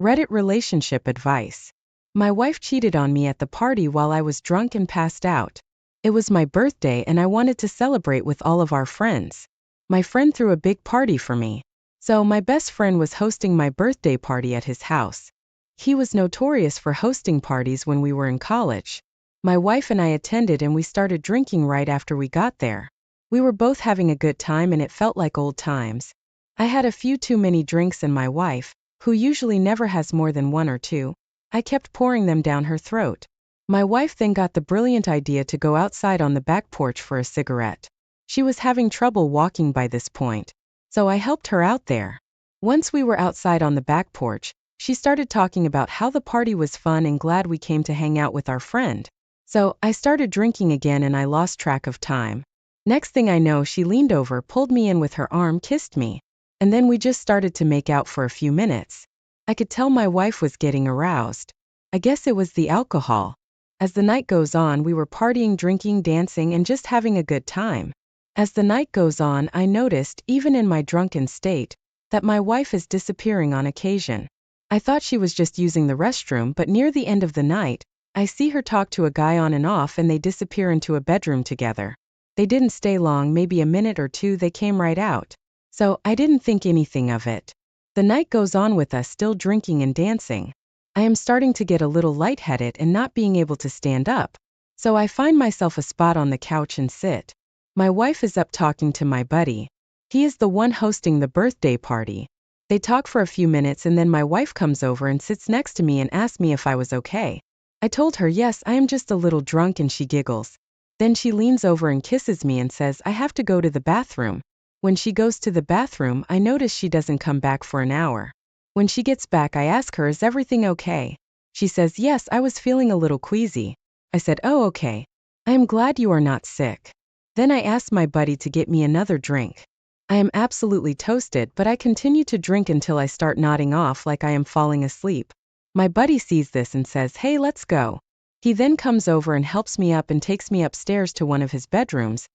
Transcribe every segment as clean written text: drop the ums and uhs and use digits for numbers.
Reddit relationship advice. My wife cheated on me at the party while I was drunk and passed out. It was my birthday and I wanted to celebrate with all of our friends. My friend threw a big party for me. So my best friend was hosting my birthday party at his house. He was notorious for hosting parties when we were in college. My wife and I attended and we started drinking right after we got there. We were both having a good time and it felt like old times. I had a few too many drinks and my wife, who usually never has more than one or two, I kept pouring them down her throat. My wife then got the brilliant idea to go outside on the back porch for a cigarette. She was having trouble walking by this point, so I helped her out there. Once we were outside on the back porch, she started talking about how the party was fun and glad we came to hang out with our friend. So I started drinking again and I lost track of time. Next thing I know, she leaned over, pulled me in with her arm, kissed me. And then we just started to make out for a few minutes. I could tell my wife was getting aroused. I guess it was the alcohol. As the night goes on, we were partying, drinking, dancing, and just having a good time. As the night goes on, I noticed, even in my drunken state, that my wife is disappearing on occasion. I thought she was just using the restroom, but near the end of the night, I see her talk to a guy on and off and they disappear into a bedroom together. They didn't stay long, maybe a minute or two, they came right out. So I didn't think anything of it. The night goes on with us still drinking and dancing. I am starting to get a little lightheaded and not being able to stand up. So I find myself a spot on the couch and sit. My wife is up talking to my buddy. He is the one hosting the birthday party. They talk for a few minutes and then my wife comes over and sits next to me and asks me if I was okay. I told her yes, I am just a little drunk, and she giggles. Then she leans over and kisses me and says I have to go to the bathroom. When she goes to the bathroom, I notice she doesn't come back for an hour. When she gets back, I ask her, is everything okay? She says, yes, I was feeling a little queasy. I said, oh, okay. I am glad you are not sick. Then I asked my buddy to get me another drink. I am absolutely toasted, but I continue to drink until I start nodding off like I am falling asleep. My buddy sees this and says, hey, let's go. He then comes over and helps me up and takes me upstairs to one of his bedrooms,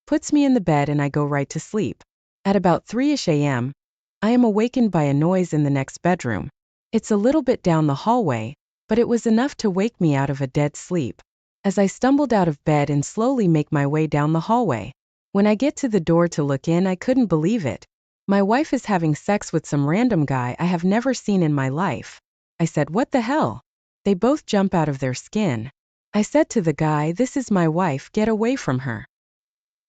puts me in the bed, and I go right to sleep. At about 3-ish a.m., I am awakened by a noise in the next bedroom. It's a little bit down the hallway, but it was enough to wake me out of a dead sleep. As I stumbled out of bed and slowly make my way down the hallway. When I get to the door to look in, I couldn't believe it. My wife is having sex with some random guy I have never seen in my life. I said, what the hell? They both jump out of their skin. I said to the guy, this is my wife, get away from her.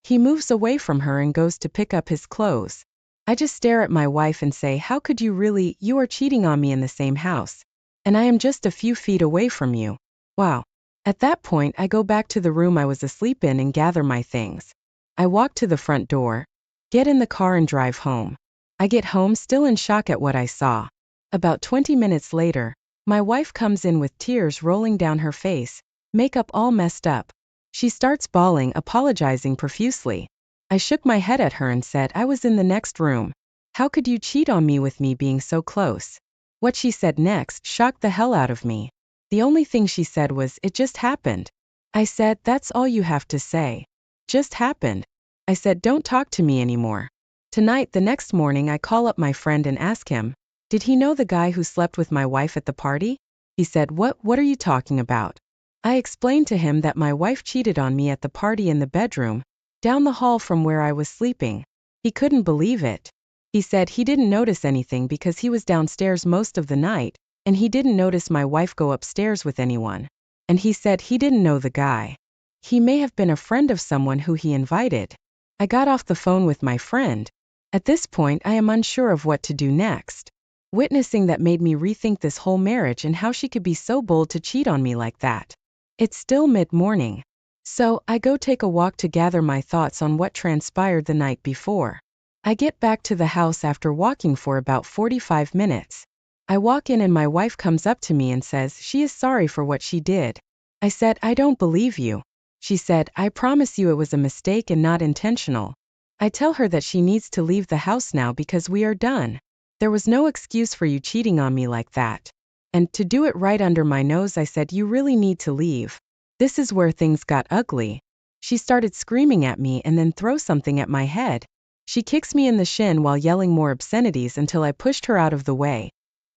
He moves away from her and goes to pick up his clothes. I just stare at my wife and say, how could you really, you are cheating on me in the same house. And I am just a few feet away from you. Wow. At that point, I go back to the room I was asleep in and gather my things. I walk to the front door, get in the car and drive home. I get home still in shock at what I saw. About 20 minutes later, my wife comes in with tears rolling down her face, makeup all messed up. She starts bawling, apologizing profusely. I shook my head at her and said, I was in the next room. How could you cheat on me with me being so close? What she said next shocked the hell out of me. The only thing she said was, it just happened. I said, that's all you have to say. Just happened. I said, don't talk to me anymore. Tonight, the next morning, I call up my friend and ask him, did he know the guy who slept with my wife at the party? He said, what are you talking about? I explained to him that my wife cheated on me at the party in the bedroom, down the hall from where I was sleeping. He couldn't believe it. He said he didn't notice anything because he was downstairs most of the night, and he didn't notice my wife go upstairs with anyone. And he said he didn't know the guy. He may have been a friend of someone who he invited. I got off the phone with my friend. At this point, I am unsure of what to do next. Witnessing that made me rethink this whole marriage and how she could be so bold to cheat on me like that. It's still mid-morning. So, I go take a walk to gather my thoughts on what transpired the night before. I get back to the house after walking for about 45 minutes. I walk in and my wife comes up to me and says she is sorry for what she did. I said, I don't believe you. She said, I promise you it was a mistake and not intentional. I tell her that she needs to leave the house now because we are done. There was no excuse for you cheating on me like that. And to do it right under my nose, I said, you really need to leave. This is where things got ugly. She started screaming at me and then throw something at my head. She kicks me in the shin while yelling more obscenities until I pushed her out of the way.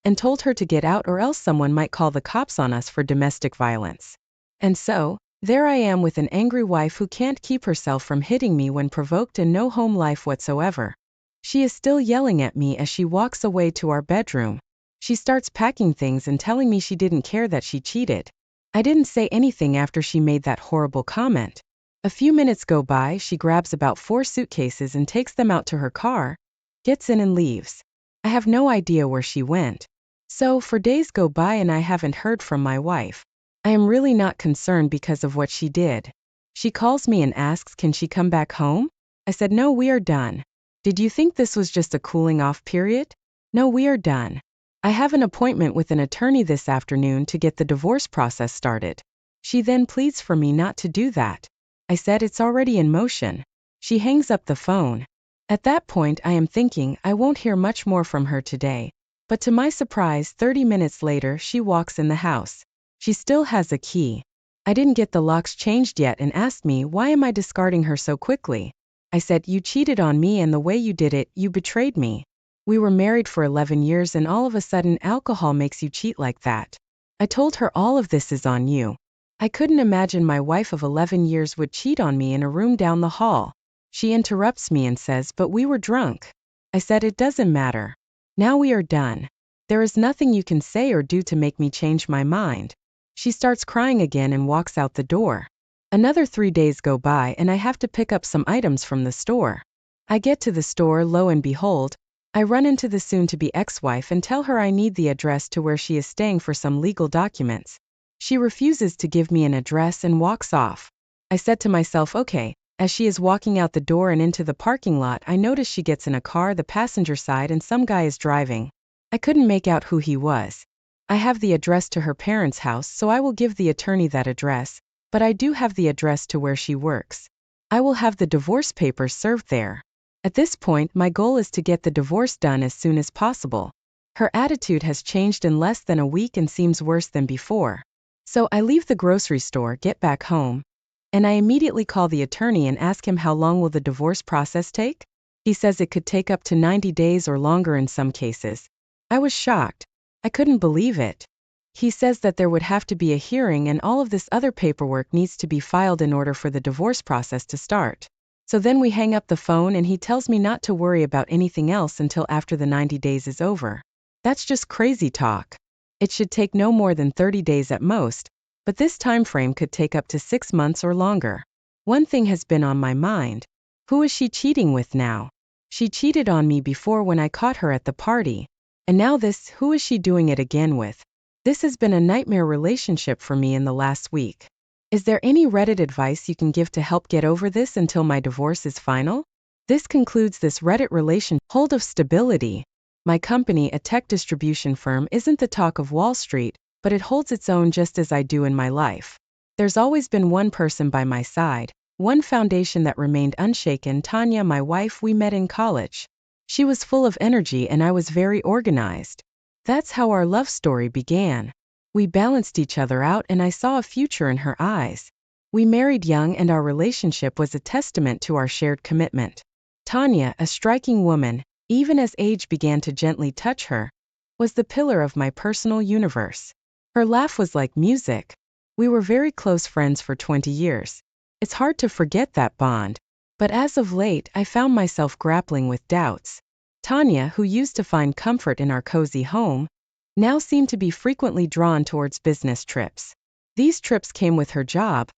and told her to get out or else someone might call the cops on us for domestic violence. And so, there I am with an angry wife who can't keep herself from hitting me when provoked and no home life whatsoever. She is still yelling at me as she walks away to our bedroom. She starts packing things and telling me she didn't care that she cheated. I didn't say anything after she made that horrible comment. A few minutes go by, she grabs about 4 suitcases and takes them out to her car, gets in and leaves. I have no idea where she went. So, for days go by and I haven't heard from my wife. I am really not concerned because of what she did. She calls me and asks, can she come back home? I said, no, we are done. Did you think this was just a cooling off period? No, we are done. I have an appointment with an attorney this afternoon to get the divorce process started. She then pleads for me not to do that. I said it's already in motion. She hangs up the phone. At that point I am thinking I won't hear much more from her today. But to my surprise, 30 minutes later she walks in the house. She still has a key. I didn't get the locks changed yet and asked me why am I discarding her so quickly. I said, you cheated on me and the way you did it, you betrayed me. We were married for 11 years and all of a sudden alcohol makes you cheat like that. I told her all of this is on you. I couldn't imagine my wife of 11 years would cheat on me in a room down the hall. She interrupts me and says, but we were drunk. I said, it doesn't matter. Now we are done. There is nothing you can say or do to make me change my mind. She starts crying again and walks out the door. Another 3 days go by and I have to pick up some items from the store. I get to the store, lo and behold, I run into the soon-to-be ex-wife and tell her I need the address to where she is staying for some legal documents. She refuses to give me an address and walks off. I said to myself, okay. As she is walking out the door and into the parking lot, I notice she gets in a car, the passenger side, and some guy is driving. I couldn't make out who he was. I have the address to her parents' house, so I will give the attorney that address, but I do have the address to where she works. I will have the divorce papers served there. At this point, my goal is to get the divorce done as soon as possible. Her attitude has changed in less than a week and seems worse than before. So I leave the grocery store, get back home, and I immediately call the attorney and ask him how long will the divorce process take? He says it could take up to 90 days or longer in some cases. I was shocked. I couldn't believe it. He says that there would have to be a hearing and all of this other paperwork needs to be filed in order for the divorce process to start. So then we hang up the phone and he tells me not to worry about anything else until after the 90 days is over. That's just crazy talk. It should take no more than 30 days at most, but this time frame could take up to 6 months or longer. One thing has been on my mind. Who is she cheating with now? She cheated on me before when I caught her at the party. And now this, who is she doing it again with? This has been a nightmare relationship for me in the last week. Is there any Reddit advice you can give to help get over this until my divorce is final? This concludes this Reddit relation. Hold of stability. My company, a tech distribution firm, isn't the talk of Wall Street, but it holds its own just as I do in my life. There's always been one person by my side, one foundation that remained unshaken. Tanya, my wife, we met in college. She was full of energy and I was very organized. That's how our love story began. We balanced each other out and I saw a future in her eyes. We married young and our relationship was a testament to our shared commitment. Tanya, a striking woman, even as age began to gently touch her, was the pillar of my personal universe. Her laugh was like music. We were very close friends for 20 years. It's hard to forget that bond. But as of late, I found myself grappling with doubts. Tanya, who used to find comfort in our cozy home, now seemed to be frequently drawn towards business trips. These trips came with her job,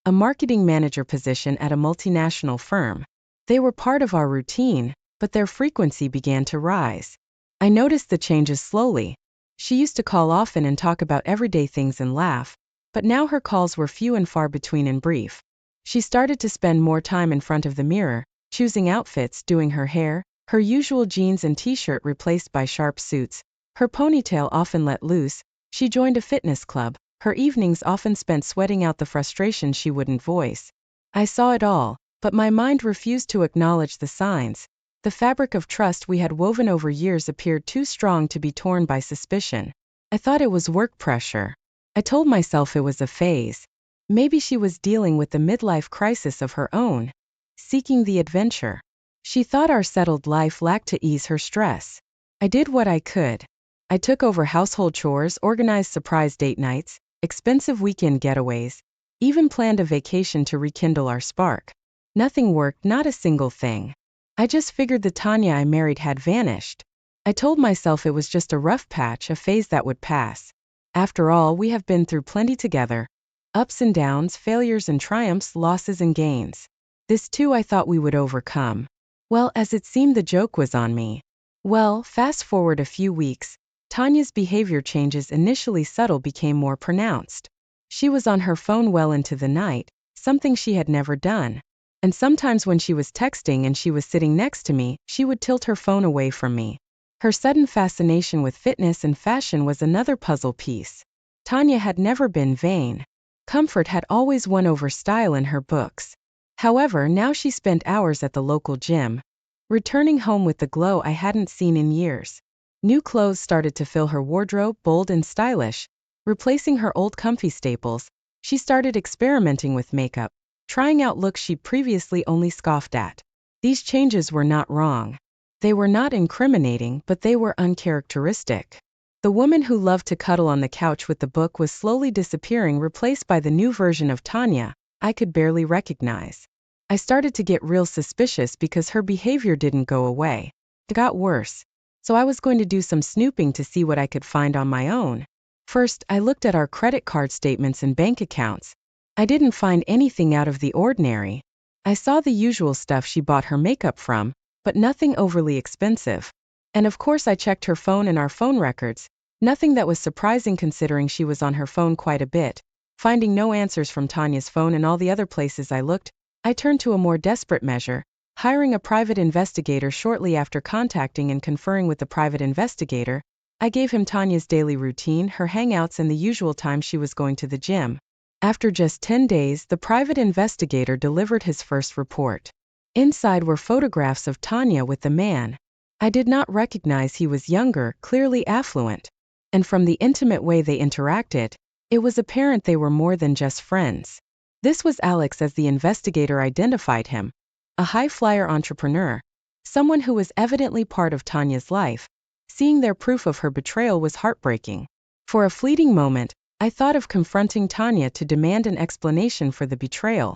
a marketing manager position at a multinational firm. They were part of our routine, but their frequency began to rise. I noticed the changes slowly. She used to call often and talk about everyday things and laugh, but now her calls were few and far between and brief. She started to spend more time in front of the mirror, choosing outfits, doing her hair, her usual jeans and t-shirt replaced by sharp suits, her ponytail often let loose. She joined a fitness club, her evenings often spent sweating out the frustration she wouldn't voice. I saw it all, but my mind refused to acknowledge the signs. The fabric of trust we had woven over years appeared too strong to be torn by suspicion. I thought it was work pressure. I told myself it was a phase. Maybe she was dealing with the midlife crisis of her own, seeking the adventure. She thought our settled life lacked to ease her stress. I did what I could. I took over household chores, organized surprise date nights, expensive weekend getaways, even planned a vacation to rekindle our spark. Nothing worked, not a single thing. I just figured the Tanya I married had vanished. I told myself it was just a rough patch, a phase that would pass. After all, we have been through plenty together. Ups and downs, failures and triumphs, losses and gains. This too I thought we would overcome. Well, as it seemed, the joke was on me. Well, fast forward a few weeks, Tanya's behavior changes, initially subtle, became more pronounced. She was on her phone well into the night, something she had never done. And sometimes when she was texting and she was sitting next to me, she would tilt her phone away from me. Her sudden fascination with fitness and fashion was another puzzle piece. Tanya had never been vain. Comfort had always won over style in her books. However, now she spent hours at the local gym, returning home with the glow I hadn't seen in years. New clothes started to fill her wardrobe, bold and stylish. Replacing her old comfy staples, she started experimenting with makeup, trying out looks she'd previously only scoffed at. These changes were not wrong. They were not incriminating, but they were uncharacteristic. The woman who loved to cuddle on the couch with the book was slowly disappearing, replaced by the new version of Tanya I could barely recognize. I started to get real suspicious because her behavior didn't go away. It got worse. So I was going to do some snooping to see what I could find on my own. First, I looked at our credit card statements and bank accounts. I didn't find anything out of the ordinary. I saw the usual stuff she bought her makeup from, but nothing overly expensive. And of course I checked her phone and our phone records. Nothing that was surprising considering she was on her phone quite a bit. Finding no answers from Tanya's phone and all the other places I looked, I turned to a more desperate measure, hiring a private investigator. Shortly after contacting and conferring with the private investigator, I gave him Tanya's daily routine, her hangouts and the usual time she was going to the gym. After just 10 days, the private investigator delivered his first report. Inside were photographs of Tanya with the man. I did not recognize. He was younger, clearly affluent. And from the intimate way they interacted, it was apparent they were more than just friends. This was Alex, as the investigator identified him, a high-flyer entrepreneur, someone who was evidently part of Tanya's life. Seeing their proof of her betrayal was heartbreaking. For a fleeting moment, I thought of confronting Tanya to demand an explanation for the betrayal,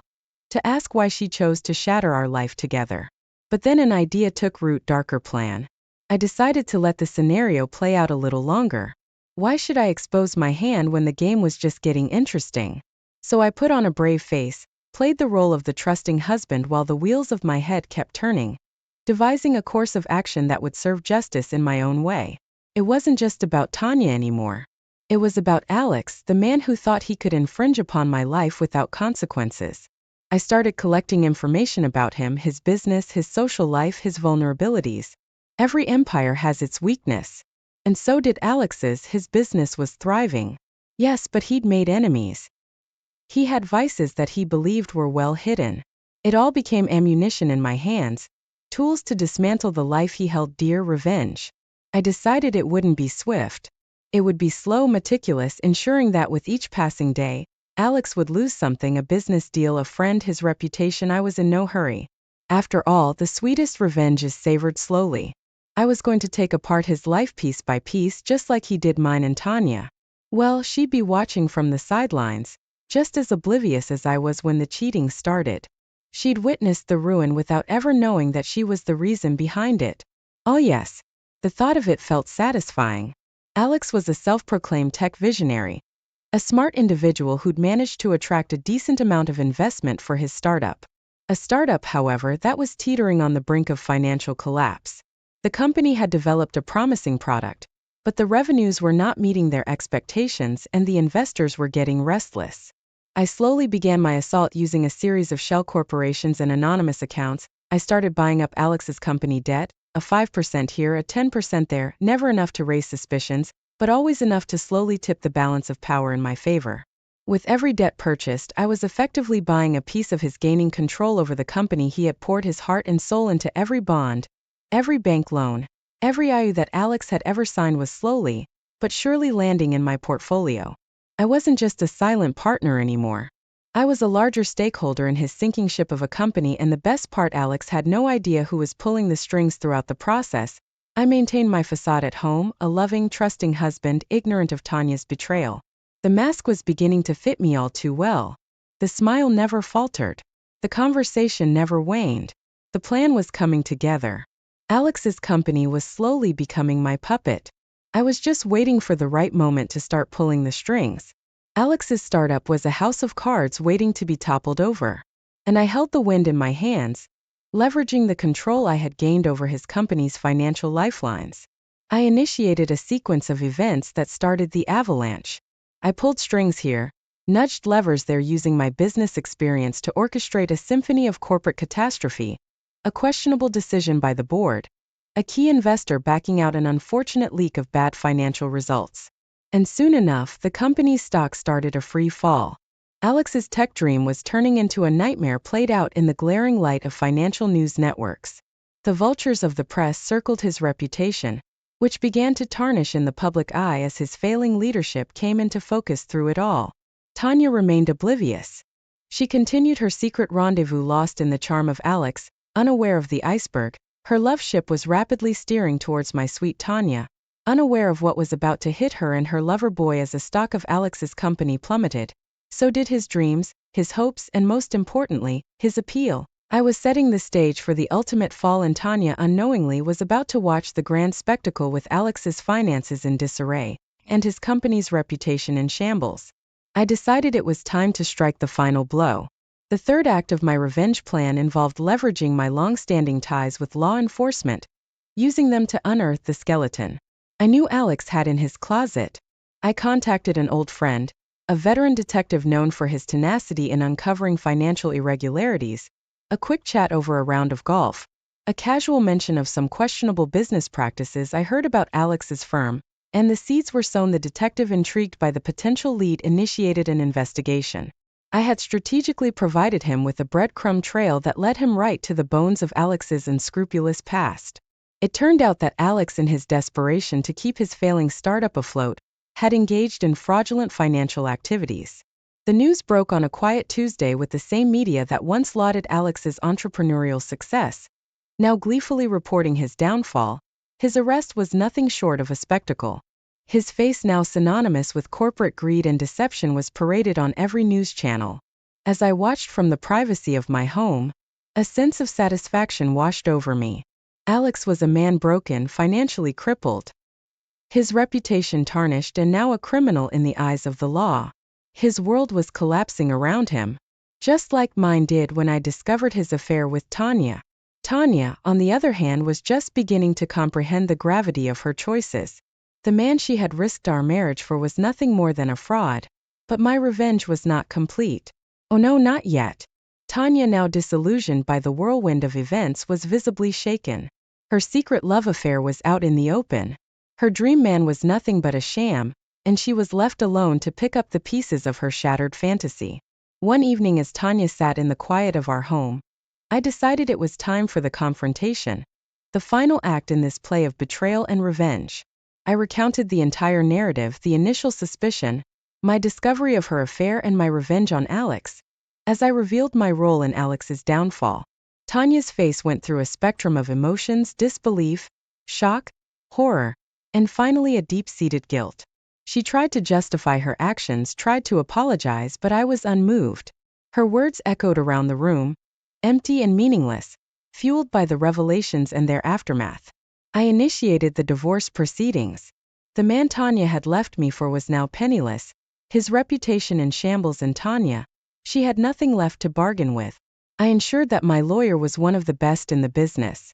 to ask why she chose to shatter our life together. But then an idea took root. Darker plan. I decided to let the scenario play out a little longer. Why should I expose my hand when the game was just getting interesting? So I put on a brave face, played the role of the trusting husband while the wheels of my head kept turning, devising a course of action that would serve justice in my own way. It wasn't just about Tanya anymore. It was about Alex, the man who thought he could infringe upon my life without consequences. I started collecting information about him, his business, his social life, his vulnerabilities. Every empire has its weakness. And so did Alex's. His business was thriving. Yes, but he'd made enemies. He had vices that he believed were well hidden. It all became ammunition in my hands, tools to dismantle the life he held dear. Revenge. I decided it wouldn't be swift. It would be slow, meticulous, ensuring that with each passing day, Alex would lose something: a business deal, a friend, his reputation. I was in no hurry. After all, the sweetest revenge is savored slowly. I was going to take apart his life piece by piece, just like he did mine and Tanya. Well, she'd be watching from the sidelines, just as oblivious as I was when the cheating started. She'd witnessed the ruin without ever knowing that she was the reason behind it. Oh yes, the thought of it felt satisfying. Alex was a self-proclaimed tech visionary, a smart individual who'd managed to attract a decent amount of investment for his startup. A startup, however, that was teetering on the brink of financial collapse. The company had developed a promising product, but the revenues were not meeting their expectations and the investors were getting restless. I slowly began my assault using a series of shell corporations and anonymous accounts. I started buying up Alex's company debt, a 5% here, a 10% there, never enough to raise suspicions, but always enough to slowly tip the balance of power in my favor. With every debt purchased, I was effectively buying a piece of his, gaining control over the company. He had poured his heart and soul into every bond, every bank loan, every IOU that Alex had ever signed was slowly, but surely landing in my portfolio. I wasn't just a silent partner anymore. I was a larger stakeholder in his sinking ship of a company, and the best part, Alex had no idea who was pulling the strings throughout the process. I maintained my facade at home, a loving, trusting husband, ignorant of Tanya's betrayal. The mask was beginning to fit me all too well. The smile never faltered. The conversation never waned. The plan was coming together. Alex's company was slowly becoming my puppet. I was just waiting for the right moment to start pulling the strings. Alex's startup was a house of cards waiting to be toppled over. And I held the wind in my hands, leveraging the control I had gained over his company's financial lifelines. I initiated a sequence of events that started the avalanche. I pulled strings here, nudged levers there using my business experience to orchestrate a symphony of corporate catastrophe, a questionable decision by the board, a key investor backing out an unfortunate leak of bad financial results. And soon enough, the company's stock started a free fall. Alex's tech dream was turning into a nightmare played out in the glaring light of financial news networks. The vultures of the press circled his reputation, which began to tarnish in the public eye as his failing leadership came into focus through it all. Tanya remained oblivious. She continued her secret rendezvous lost in the charm of Alex, unaware of the iceberg. Her love ship was rapidly steering towards my sweet Tanya, unaware of what was about to hit her and her lover boy as the stock of Alex's company plummeted. So did his dreams, his hopes, and most importantly, his appeal. I was setting the stage for the ultimate fall, and Tanya unknowingly was about to watch the grand spectacle with Alex's finances in disarray and his company's reputation in shambles. I decided it was time to strike the final blow. The third act of my revenge plan involved leveraging my long-standing ties with law enforcement, using them to unearth the skeleton I knew Alex had in his closet. I contacted an old friend, a veteran detective known for his tenacity in uncovering financial irregularities. A quick chat over a round of golf, a casual mention of some questionable business practices I heard about Alex's firm, and the seeds were sown. The detective, intrigued by the potential lead, initiated an investigation. I had strategically provided him with a breadcrumb trail that led him right to the bones of Alex's unscrupulous past. It turned out that Alex, in his desperation to keep his failing startup afloat, had engaged in fraudulent financial activities. The news broke on a quiet Tuesday with the same media that once lauded Alex's entrepreneurial success, now gleefully reporting his downfall. His arrest was nothing short of a spectacle. His face, now synonymous with corporate greed and deception, was paraded on every news channel. As I watched from the privacy of my home, a sense of satisfaction washed over me. Alex was a man broken, financially crippled, his reputation tarnished, and now a criminal in the eyes of the law. His world was collapsing around him, just like mine did when I discovered his affair with Tanya. Tanya, on the other hand, was just beginning to comprehend the gravity of her choices. The man she had risked our marriage for was nothing more than a fraud. But my revenge was not complete. Oh no, not yet. Tanya, now disillusioned by the whirlwind of events, was visibly shaken. Her secret love affair was out in the open. Her dream man was nothing but a sham, and she was left alone to pick up the pieces of her shattered fantasy. One evening, as Tanya sat in the quiet of our home, I decided it was time for the confrontation, the final act in this play of betrayal and revenge. I recounted the entire narrative, the initial suspicion, my discovery of her affair, and my revenge on Alex. As I revealed my role in Alex's downfall, Tanya's face went through a spectrum of emotions: disbelief, shock, horror, and finally a deep-seated guilt. She tried to justify her actions, tried to apologize, but I was unmoved. Her words echoed around the room, empty and meaningless, fueled by the revelations and their aftermath. I initiated the divorce proceedings. The man Tanya had left me for was now penniless, his reputation in shambles, and Tanya, she had nothing left to bargain with. I ensured that my lawyer was one of the best in the business.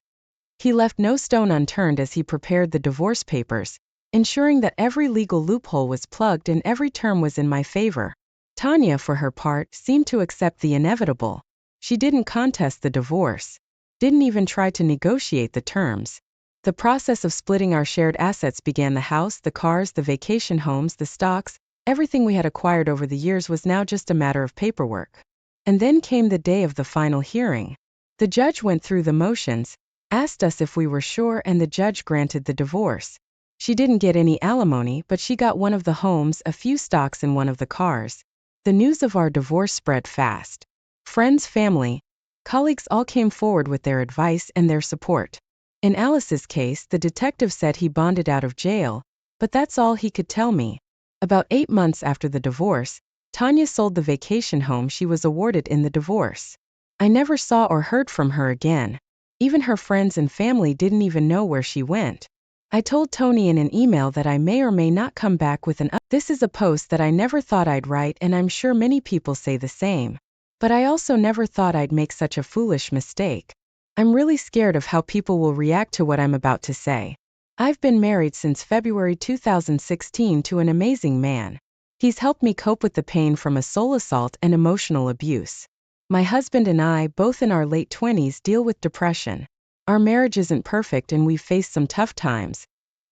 He left no stone unturned as he prepared the divorce papers, ensuring that every legal loophole was plugged and every term was in my favor. Tanya, for her part, seemed to accept the inevitable. She didn't contest the divorce, didn't even try to negotiate the terms. The process of splitting our shared assets began. The house, the cars, the vacation homes, the stocks, everything we had acquired over the years was now just a matter of paperwork. And then came the day of the final hearing. The judge went through the motions, asked us if we were sure, and the judge granted the divorce. She didn't get any alimony, but she got one of the homes, a few stocks, and one of the cars. The news of our divorce spread fast. Friends, family, colleagues all came forward with their advice and their support. In Alice's case, the detective said he bonded out of jail, but that's all he could tell me. About 8 months after the divorce, Tanya sold the vacation home she was awarded in the divorce. I never saw or heard from her again. Even her friends and family didn't even know where she went. I told Tony in an email that I may or may not come back with an This is a post that I never thought I'd write, and I'm sure many people say the same. But I also never thought I'd make such a foolish mistake. I'm really scared of how people will react to what I'm about to say. I've been married since February 2016 to an amazing man. He's helped me cope with the pain from a soul assault and emotional abuse. My husband and I, both in our late 20s, deal with depression. Our marriage isn't perfect and we've faced some tough times,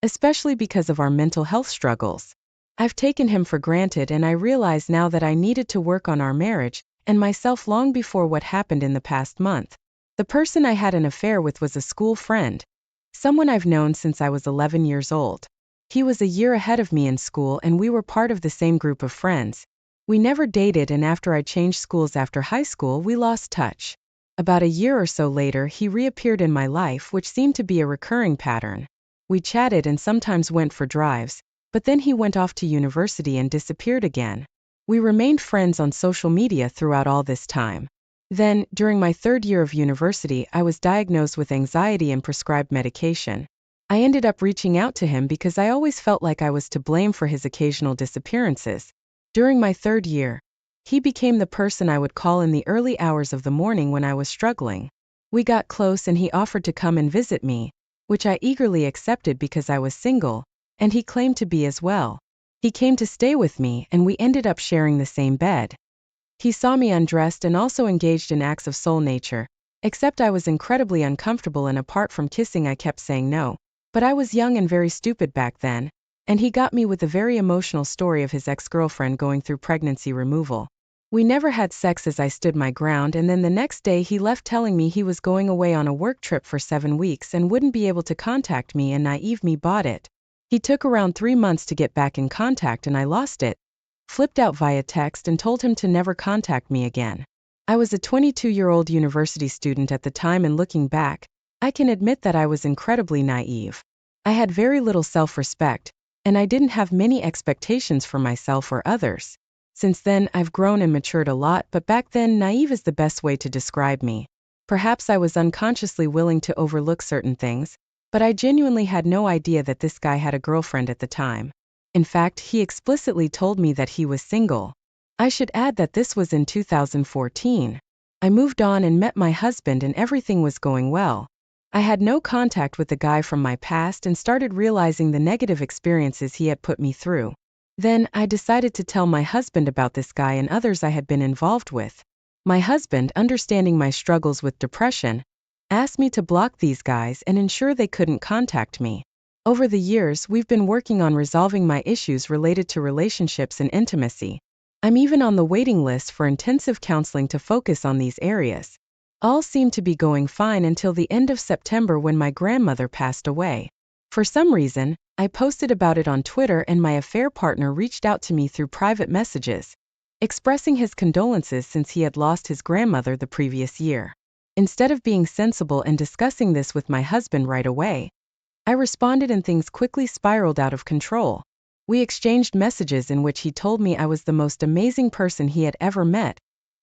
especially because of our mental health struggles. I've taken him for granted, and I realize now that I needed to work on our marriage and myself long before what happened in the past month. The person I had an affair with was a school friend, someone I've known since I was 11 years old. He was a year ahead of me in school and we were part of the same group of friends. We never dated, and after I changed schools after high school, we lost touch. About a year or so later, he reappeared in my life, which seemed to be a recurring pattern. We chatted and sometimes went for drives, but then he went off to university and disappeared again. We remained friends on social media throughout all this time. Then, during my 3rd year of university, I was diagnosed with anxiety and prescribed medication. I ended up reaching out to him because I always felt like I was to blame for his occasional disappearances. During my 3rd year, he became the person I would call in the early hours of the morning when I was struggling. We got close and he offered to come and visit me, which I eagerly accepted because I was single, and he claimed to be as well. He came to stay with me and we ended up sharing the same bed. He saw me undressed and also engaged in acts of soul nature, except I was incredibly uncomfortable, and apart from kissing I kept saying no. But I was young and very stupid back then, and he got me with a very emotional story of his ex-girlfriend going through pregnancy removal. We never had sex as I stood my ground, and then the next day he left telling me he was going away on a work trip for 7 weeks and wouldn't be able to contact me, and naive me bought it. He took around 3 months to get back in contact and I lost it. Flipped out via text and told him to never contact me again. I was a 22-year-old university student at the time, and looking back, I can admit that I was incredibly naive. I had very little self-respect, and I didn't have many expectations for myself or others. Since then, I've grown and matured a lot, but back then, naive is the best way to describe me. Perhaps I was unconsciously willing to overlook certain things, but I genuinely had no idea that this guy had a girlfriend at the time. In fact, he explicitly told me that he was single. I should add that this was in 2014. I moved on and met my husband, and everything was going well. I had no contact with the guy from my past and started realizing the negative experiences he had put me through. Then, I decided to tell my husband about this guy and others I had been involved with. My husband, understanding my struggles with depression, asked me to block these guys and ensure they couldn't contact me. Over the years, we've been working on resolving my issues related to relationships and intimacy. I'm even on the waiting list for intensive counseling to focus on these areas. All seemed to be going fine until the end of September, when my grandmother passed away. For some reason, I posted about it on Twitter, and my affair partner reached out to me through private messages, expressing his condolences since he had lost his grandmother the previous year. Instead of being sensible and discussing this with my husband right away, I responded and things quickly spiraled out of control. We exchanged messages in which he told me I was the most amazing person he had ever met,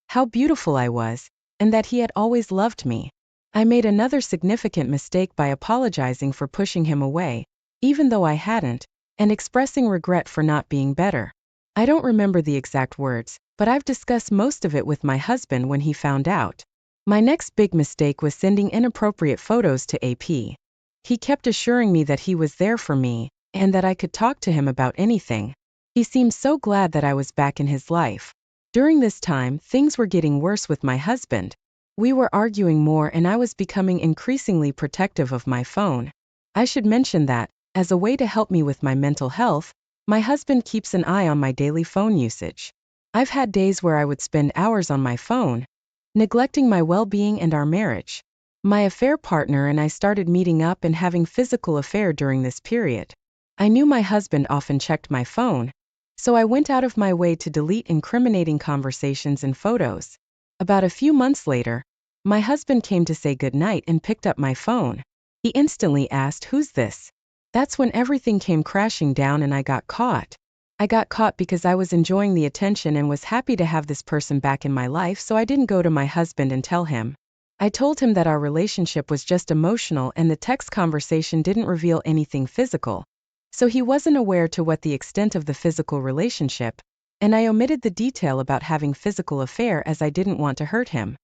how beautiful I was, and that he had always loved me. I made another significant mistake by apologizing for pushing him away, even though I hadn't, and expressing regret for not being better. I don't remember the exact words, but I've discussed most of it with my husband when he found out. My next big mistake was sending inappropriate photos to AP. He kept assuring me that he was there for me, and that I could talk to him about anything. He seemed so glad that I was back in his life. During this time, things were getting worse with my husband. We were arguing more and I was becoming increasingly protective of my phone. I should mention that, as a way to help me with my mental health, my husband keeps an eye on my daily phone usage. I've had days where I would spend hours on my phone, neglecting my well-being and our marriage. My affair partner and I started meeting up and having physical affair during this period. I knew my husband often checked my phone, so I went out of my way to delete incriminating conversations and photos. About a few months later, my husband came to say goodnight and picked up my phone. He instantly asked, "Who's this?" That's when everything came crashing down and I got caught. I got caught because I was enjoying the attention and was happy to have this person back in my life, so I didn't go to my husband and tell him. I told him that our relationship was just emotional and the text conversation didn't reveal anything physical. So he wasn't aware to what the extent of the physical relationship, and I omitted the detail about having physical affair as I didn't want to hurt him.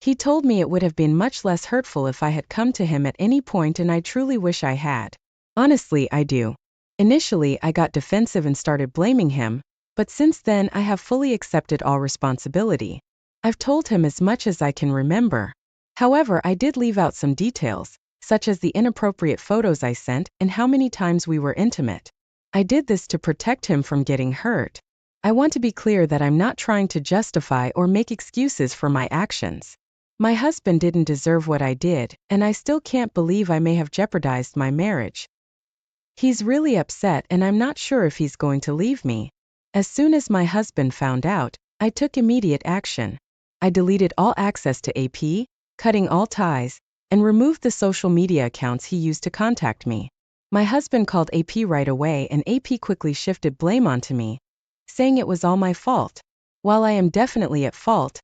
He told me it would have been much less hurtful if I had come to him at any point, and I truly wish I had. Honestly, I do. Initially, I got defensive and started blaming him, but since then I have fully accepted all responsibility. I've told him as much as I can remember. However, I did leave out some details, such as the inappropriate photos I sent and how many times we were intimate. I did this to protect him from getting hurt. I want to be clear that I'm not trying to justify or make excuses for my actions. My husband didn't deserve what I did, and I still can't believe I may have jeopardized my marriage. He's really upset and I'm not sure if he's going to leave me. As soon as my husband found out, I took immediate action. I deleted all access to AP, cutting all ties, and removed the social media accounts he used to contact me. My husband called AP right away and AP quickly shifted blame onto me, saying it was all my fault. While I am definitely at fault,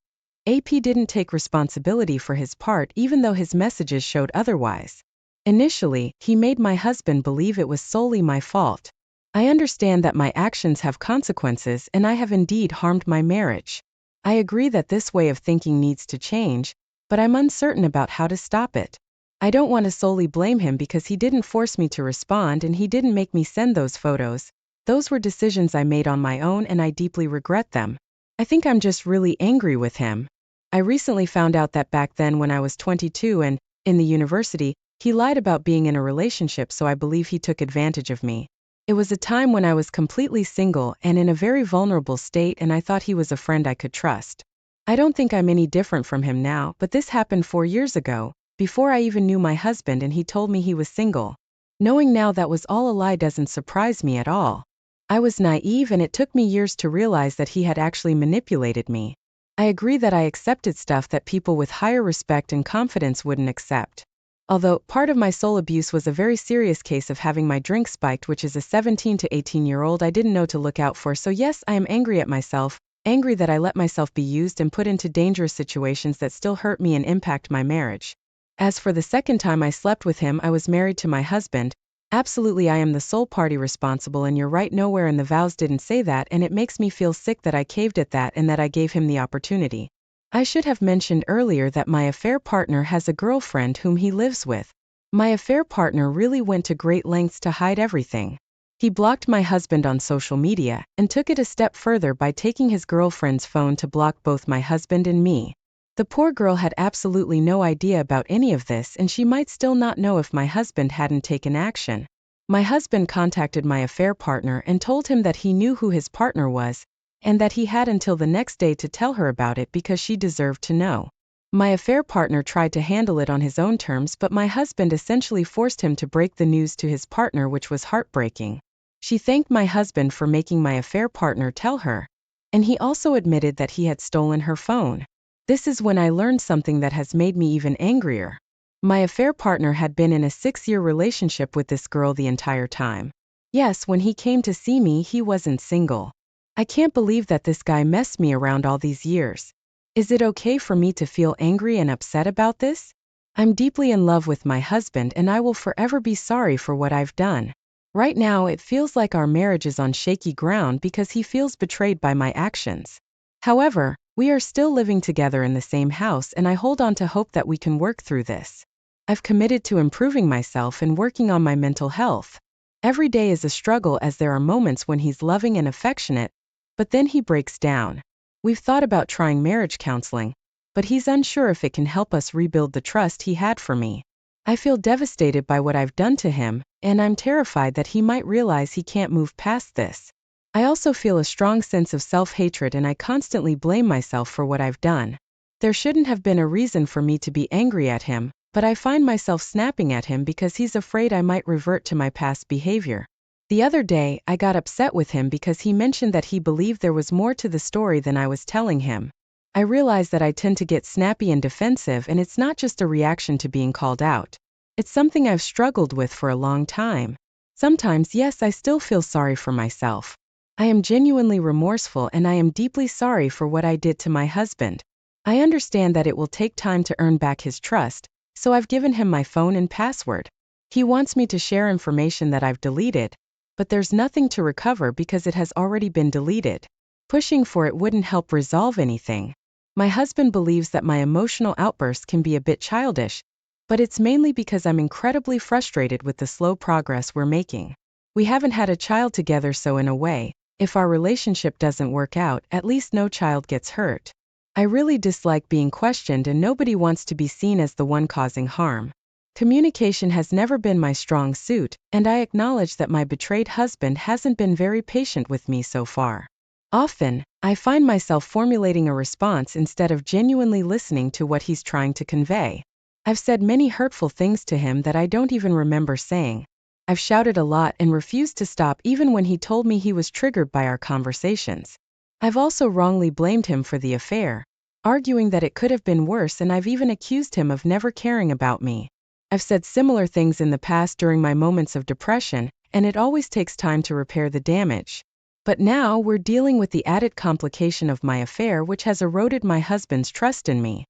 AP didn't take responsibility for his part even though his messages showed otherwise. Initially, he made my husband believe it was solely my fault. I understand that my actions have consequences and I have indeed harmed my marriage. I agree that this way of thinking needs to change, but I'm uncertain about how to stop it. I don't want to solely blame him because he didn't force me to respond and he didn't make me send those photos. Those were decisions I made on my own and I deeply regret them. I think I'm just really angry with him. I recently found out that back then when I was 22 and in the university, he lied about being in a relationship, so I believe he took advantage of me. It was a time when I was completely single and in a very vulnerable state, and I thought he was a friend I could trust. I don't think I'm any different from him now, but this happened 4 years ago, before I even knew my husband, and he told me he was single. Knowing now that was all a lie doesn't surprise me at all. I was naive and it took me years to realize that he had actually manipulated me. I agree that I accepted stuff that people with higher respect and confidence wouldn't accept. Although, part of my soul abuse was a very serious case of having my drink spiked, which is a 17 to 18-year-old I didn't know to look out for, so yes, I am angry at myself, angry that I let myself be used and put into dangerous situations that still hurt me and impact my marriage. As for the second time I slept with him, I was married to my husband. Absolutely, I am the sole party responsible, and you're right, nowhere in the vows didn't say that, and it makes me feel sick that I caved at that and that I gave him the opportunity. I should have mentioned earlier that my affair partner has a girlfriend whom he lives with. My affair partner really went to great lengths to hide everything. He blocked my husband on social media and took it a step further by taking his girlfriend's phone to block both my husband and me. The poor girl had absolutely no idea about any of this, and she might still not know if my husband hadn't taken action. My husband contacted my affair partner and told him that he knew who his partner was, and that he had until the next day to tell her about it because she deserved to know. My affair partner tried to handle it on his own terms, but my husband essentially forced him to break the news to his partner, which was heartbreaking. She thanked my husband for making my affair partner tell her, and he also admitted that he had stolen her phone. This is when I learned something that has made me even angrier. My affair partner had been in a 6-year relationship with this girl the entire time. Yes, when he came to see me, he wasn't single. I can't believe that this guy messed me around all these years. Is it okay for me to feel angry and upset about this? I'm deeply in love with my husband and I will forever be sorry for what I've done. Right now it feels like our marriage is on shaky ground because he feels betrayed by my actions. However, we are still living together in the same house and I hold on to hope that we can work through this. I've committed to improving myself and working on my mental health. Every day is a struggle as there are moments when he's loving and affectionate, but then he breaks down. We've thought about trying marriage counseling, but he's unsure if it can help us rebuild the trust he had for me. I feel devastated by what I've done to him, and I'm terrified that he might realize he can't move past this. I also feel a strong sense of self-hatred and I constantly blame myself for what I've done. There shouldn't have been a reason for me to be angry at him, but I find myself snapping at him because he's afraid I might revert to my past behavior. The other day, I got upset with him because he mentioned that he believed there was more to the story than I was telling him. I realize that I tend to get snappy and defensive, and it's not just a reaction to being called out. It's something I've struggled with for a long time. Sometimes, yes, I still feel sorry for myself. I am genuinely remorseful and I am deeply sorry for what I did to my husband. I understand that it will take time to earn back his trust, so I've given him my phone and password. He wants me to share information that I've deleted, but there's nothing to recover because it has already been deleted. Pushing for it wouldn't help resolve anything. My husband believes that my emotional outbursts can be a bit childish, but it's mainly because I'm incredibly frustrated with the slow progress we're making. We haven't had a child together, so in a way, if our relationship doesn't work out, at least no child gets hurt. I really dislike being questioned and nobody wants to be seen as the one causing harm. Communication has never been my strong suit, and I acknowledge that my betrayed husband hasn't been very patient with me so far. Often, I find myself formulating a response instead of genuinely listening to what he's trying to convey. I've said many hurtful things to him that I don't even remember saying. I've shouted a lot and refused to stop even when he told me he was triggered by our conversations. I've also wrongly blamed him for the affair, arguing that it could have been worse, and I've even accused him of never caring about me. I've said similar things in the past during my moments of depression, and it always takes time to repair the damage. But now we're dealing with the added complication of my affair, which has eroded my husband's trust in me.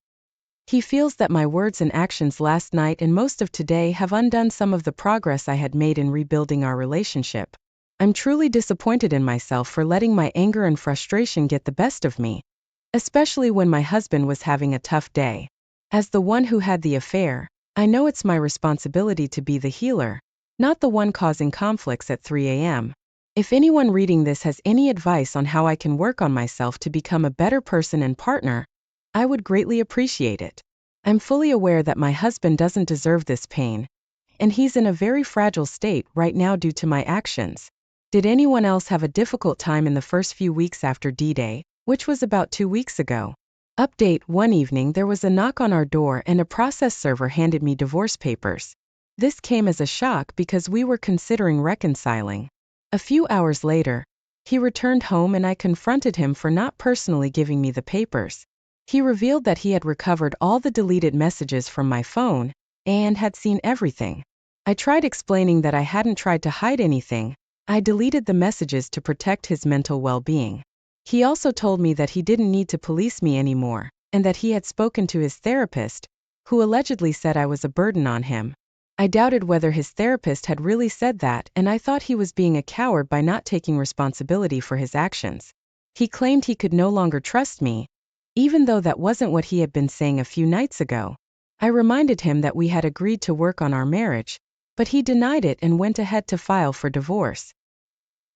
He feels that my words and actions last night and most of today have undone some of the progress I had made in rebuilding our relationship. I'm truly disappointed in myself for letting my anger and frustration get the best of me, especially when my husband was having a tough day. As the one who had the affair, I know it's my responsibility to be the healer, not the one causing conflicts at 3 a.m. If anyone reading this has any advice on how I can work on myself to become a better person and partner, I would greatly appreciate it. I'm fully aware that my husband doesn't deserve this pain, and he's in a very fragile state right now due to my actions. Did anyone else have a difficult time in the first few weeks after D-Day, which was about 2 weeks ago? Update: one evening there was a knock on our door and a process server handed me divorce papers. This came as a shock because we were considering reconciling. A few hours later, he returned home and I confronted him for not personally giving me the papers. He revealed that he had recovered all the deleted messages from my phone and had seen everything. I tried explaining that I hadn't tried to hide anything. I deleted the messages to protect his mental well-being. He also told me that he didn't need to police me anymore, and that he had spoken to his therapist, who allegedly said I was a burden on him. I doubted whether his therapist had really said that, and I thought he was being a coward by not taking responsibility for his actions. He claimed he could no longer trust me, even though that wasn't what he had been saying a few nights ago. I reminded him that we had agreed to work on our marriage, but he denied it and went ahead to file for divorce.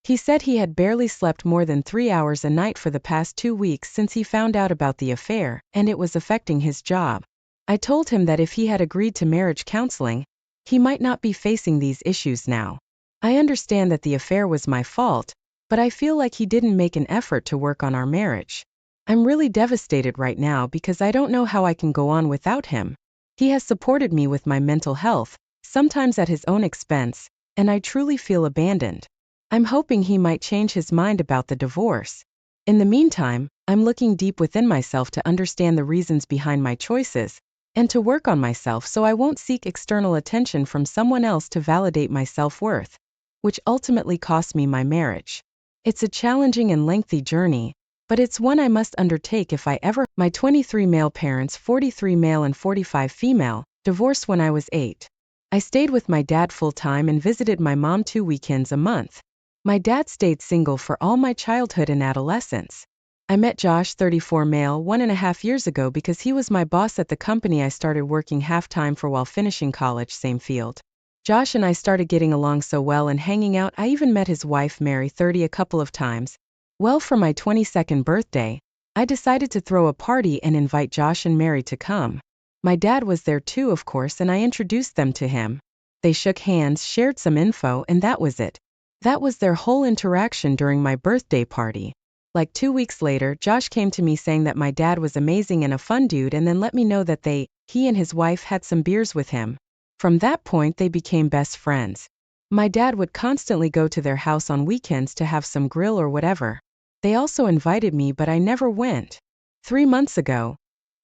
He said he had barely slept more than 3 hours a night for the past 2 weeks since he found out about the affair, and it was affecting his job. I told him that if he had agreed to marriage counseling, he might not be facing these issues now. I understand that the affair was my fault, but I feel like he didn't make an effort to work on our marriage. I'm really devastated right now because I don't know how I can go on without him. He has supported me with my mental health, sometimes at his own expense, and I truly feel abandoned. I'm hoping he might change his mind about the divorce. In the meantime, I'm looking deep within myself to understand the reasons behind my choices, and to work on myself so I won't seek external attention from someone else to validate my self-worth, which ultimately cost me my marriage. It's a challenging and lengthy journey, but it's one I must undertake if I ever. My 23 male parents, 43 male and 45 female, divorced when I was 8. I stayed with my dad full-time and visited my mom 2 weekends a month. My dad stayed single for all my childhood and adolescence. I met Josh, 34 male, 1.5 years ago because he was my boss at the company I started working half-time for while finishing college, same field. Josh and I started getting along so well and hanging out. I even met his wife, Mary, 30, a couple of times. Well, for my 22nd birthday, I decided to throw a party and invite Josh and Mary to come. My dad was there too, of course, and I introduced them to him. They shook hands, shared some info, and that was it. That was their whole interaction during my birthday party. Like 2 weeks later, Josh came to me saying that my dad was amazing and a fun dude, and then let me know that he and his wife had some beers with him. From that point they became best friends. My dad would constantly go to their house on weekends to have some grill or whatever. They also invited me, but I never went. 3 months ago,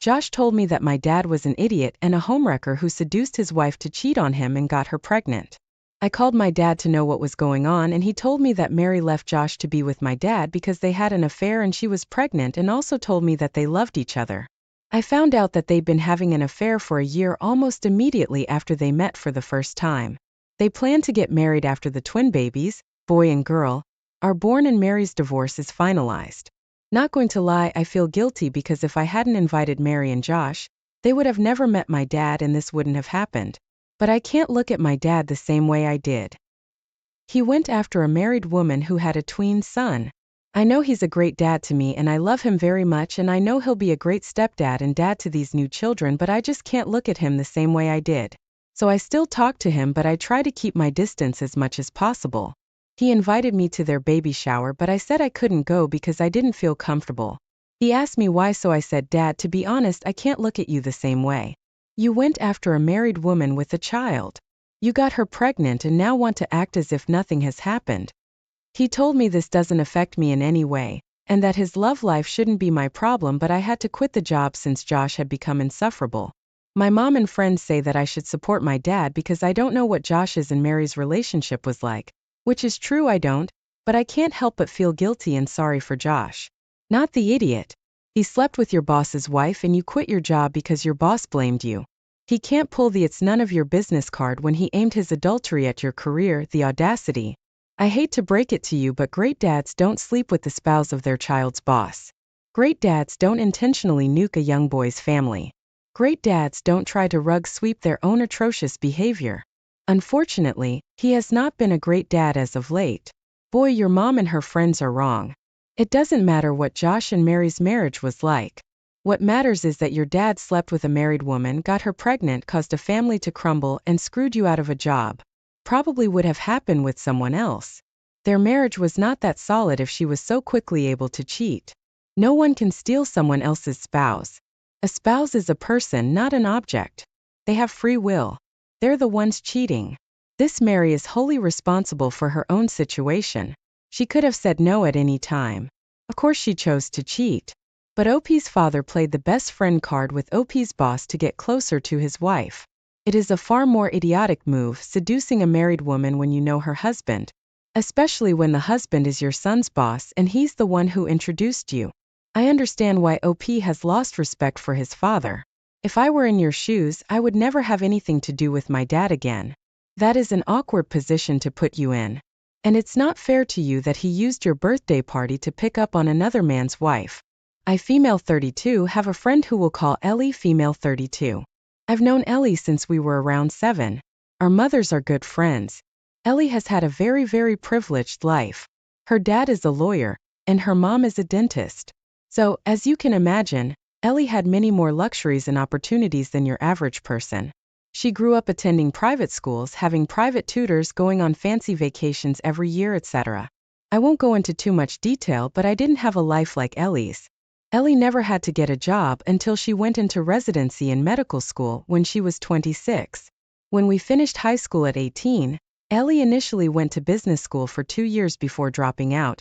Josh told me that my dad was an idiot and a homewrecker who seduced his wife to cheat on him and got her pregnant. I called my dad to know what was going on, and he told me that Mary left Josh to be with my dad because they had an affair and she was pregnant, and also told me that they loved each other. I found out that they'd been having an affair for a year almost immediately after they met for the first time. They planned to get married after the twin babies, boy and girl, are born and Mary's divorce is finalized. Not going to lie, I feel guilty because if I hadn't invited Mary and Josh, they would have never met my dad and this wouldn't have happened. But I can't look at my dad the same way I did. He went after a married woman who had a tween son. I know he's a great dad to me and I love him very much, and I know he'll be a great stepdad and dad to these new children, but I just can't look at him the same way I did. So I still talk to him, but I try to keep my distance as much as possible. He invited me to their baby shower, but I said I couldn't go because I didn't feel comfortable. He asked me why, so I said, "Dad, to be honest, I can't look at you the same way. You went after a married woman with a child. You got her pregnant and now want to act as if nothing has happened." He told me this doesn't affect me in any way, and that his love life shouldn't be my problem, but I had to quit the job since Josh had become insufferable. My mom and friends say that I should support my dad because I don't know what Josh's and Mary's relationship was like, which is true, I don't, but I can't help but feel guilty and sorry for Josh. Not the idiot. He slept with your boss's wife and you quit your job because your boss blamed you. He can't pull the "it's none of your business" card when he aimed his adultery at your career, the audacity. I hate to break it to you, but great dads don't sleep with the spouse of their child's boss. Great dads don't intentionally nuke a young boy's family. Great dads don't try to rug sweep their own atrocious behavior. Unfortunately, he has not been a great dad as of late. Boy, your mom and her friends are wrong. It doesn't matter what Josh and Mary's marriage was like. What matters is that your dad slept with a married woman, got her pregnant, caused a family to crumble, and screwed you out of a job. Probably would have happened with someone else. Their marriage was not that solid if she was so quickly able to cheat. No one can steal someone else's spouse. A spouse is a person, not an object. They have free will. They're the ones cheating. This Mary is wholly responsible for her own situation. She could have said no at any time. Of course she chose to cheat. But OP's father played the best friend card with OP's boss to get closer to his wife. It is a far more idiotic move, seducing a married woman when you know her husband. Especially when the husband is your son's boss and he's the one who introduced you. I understand why OP has lost respect for his father. If I were in your shoes, I would never have anything to do with my dad again. That is an awkward position to put you in. And it's not fair to you that he used your birthday party to pick up on another man's wife. I, female 32, have a friend who we'll call Ellie, female 32. I've known Ellie since we were around 7. Our mothers are good friends. Ellie has had a very, very privileged life. Her dad is a lawyer, and her mom is a dentist. So, as you can imagine, Ellie had many more luxuries and opportunities than your average person. She grew up attending private schools, having private tutors, going on fancy vacations every year, etc. I won't go into too much detail, but I didn't have a life like Ellie's. Ellie never had to get a job until she went into residency in medical school when she was 26. When we finished high school at 18, Ellie initially went to business school for 2 years before dropping out,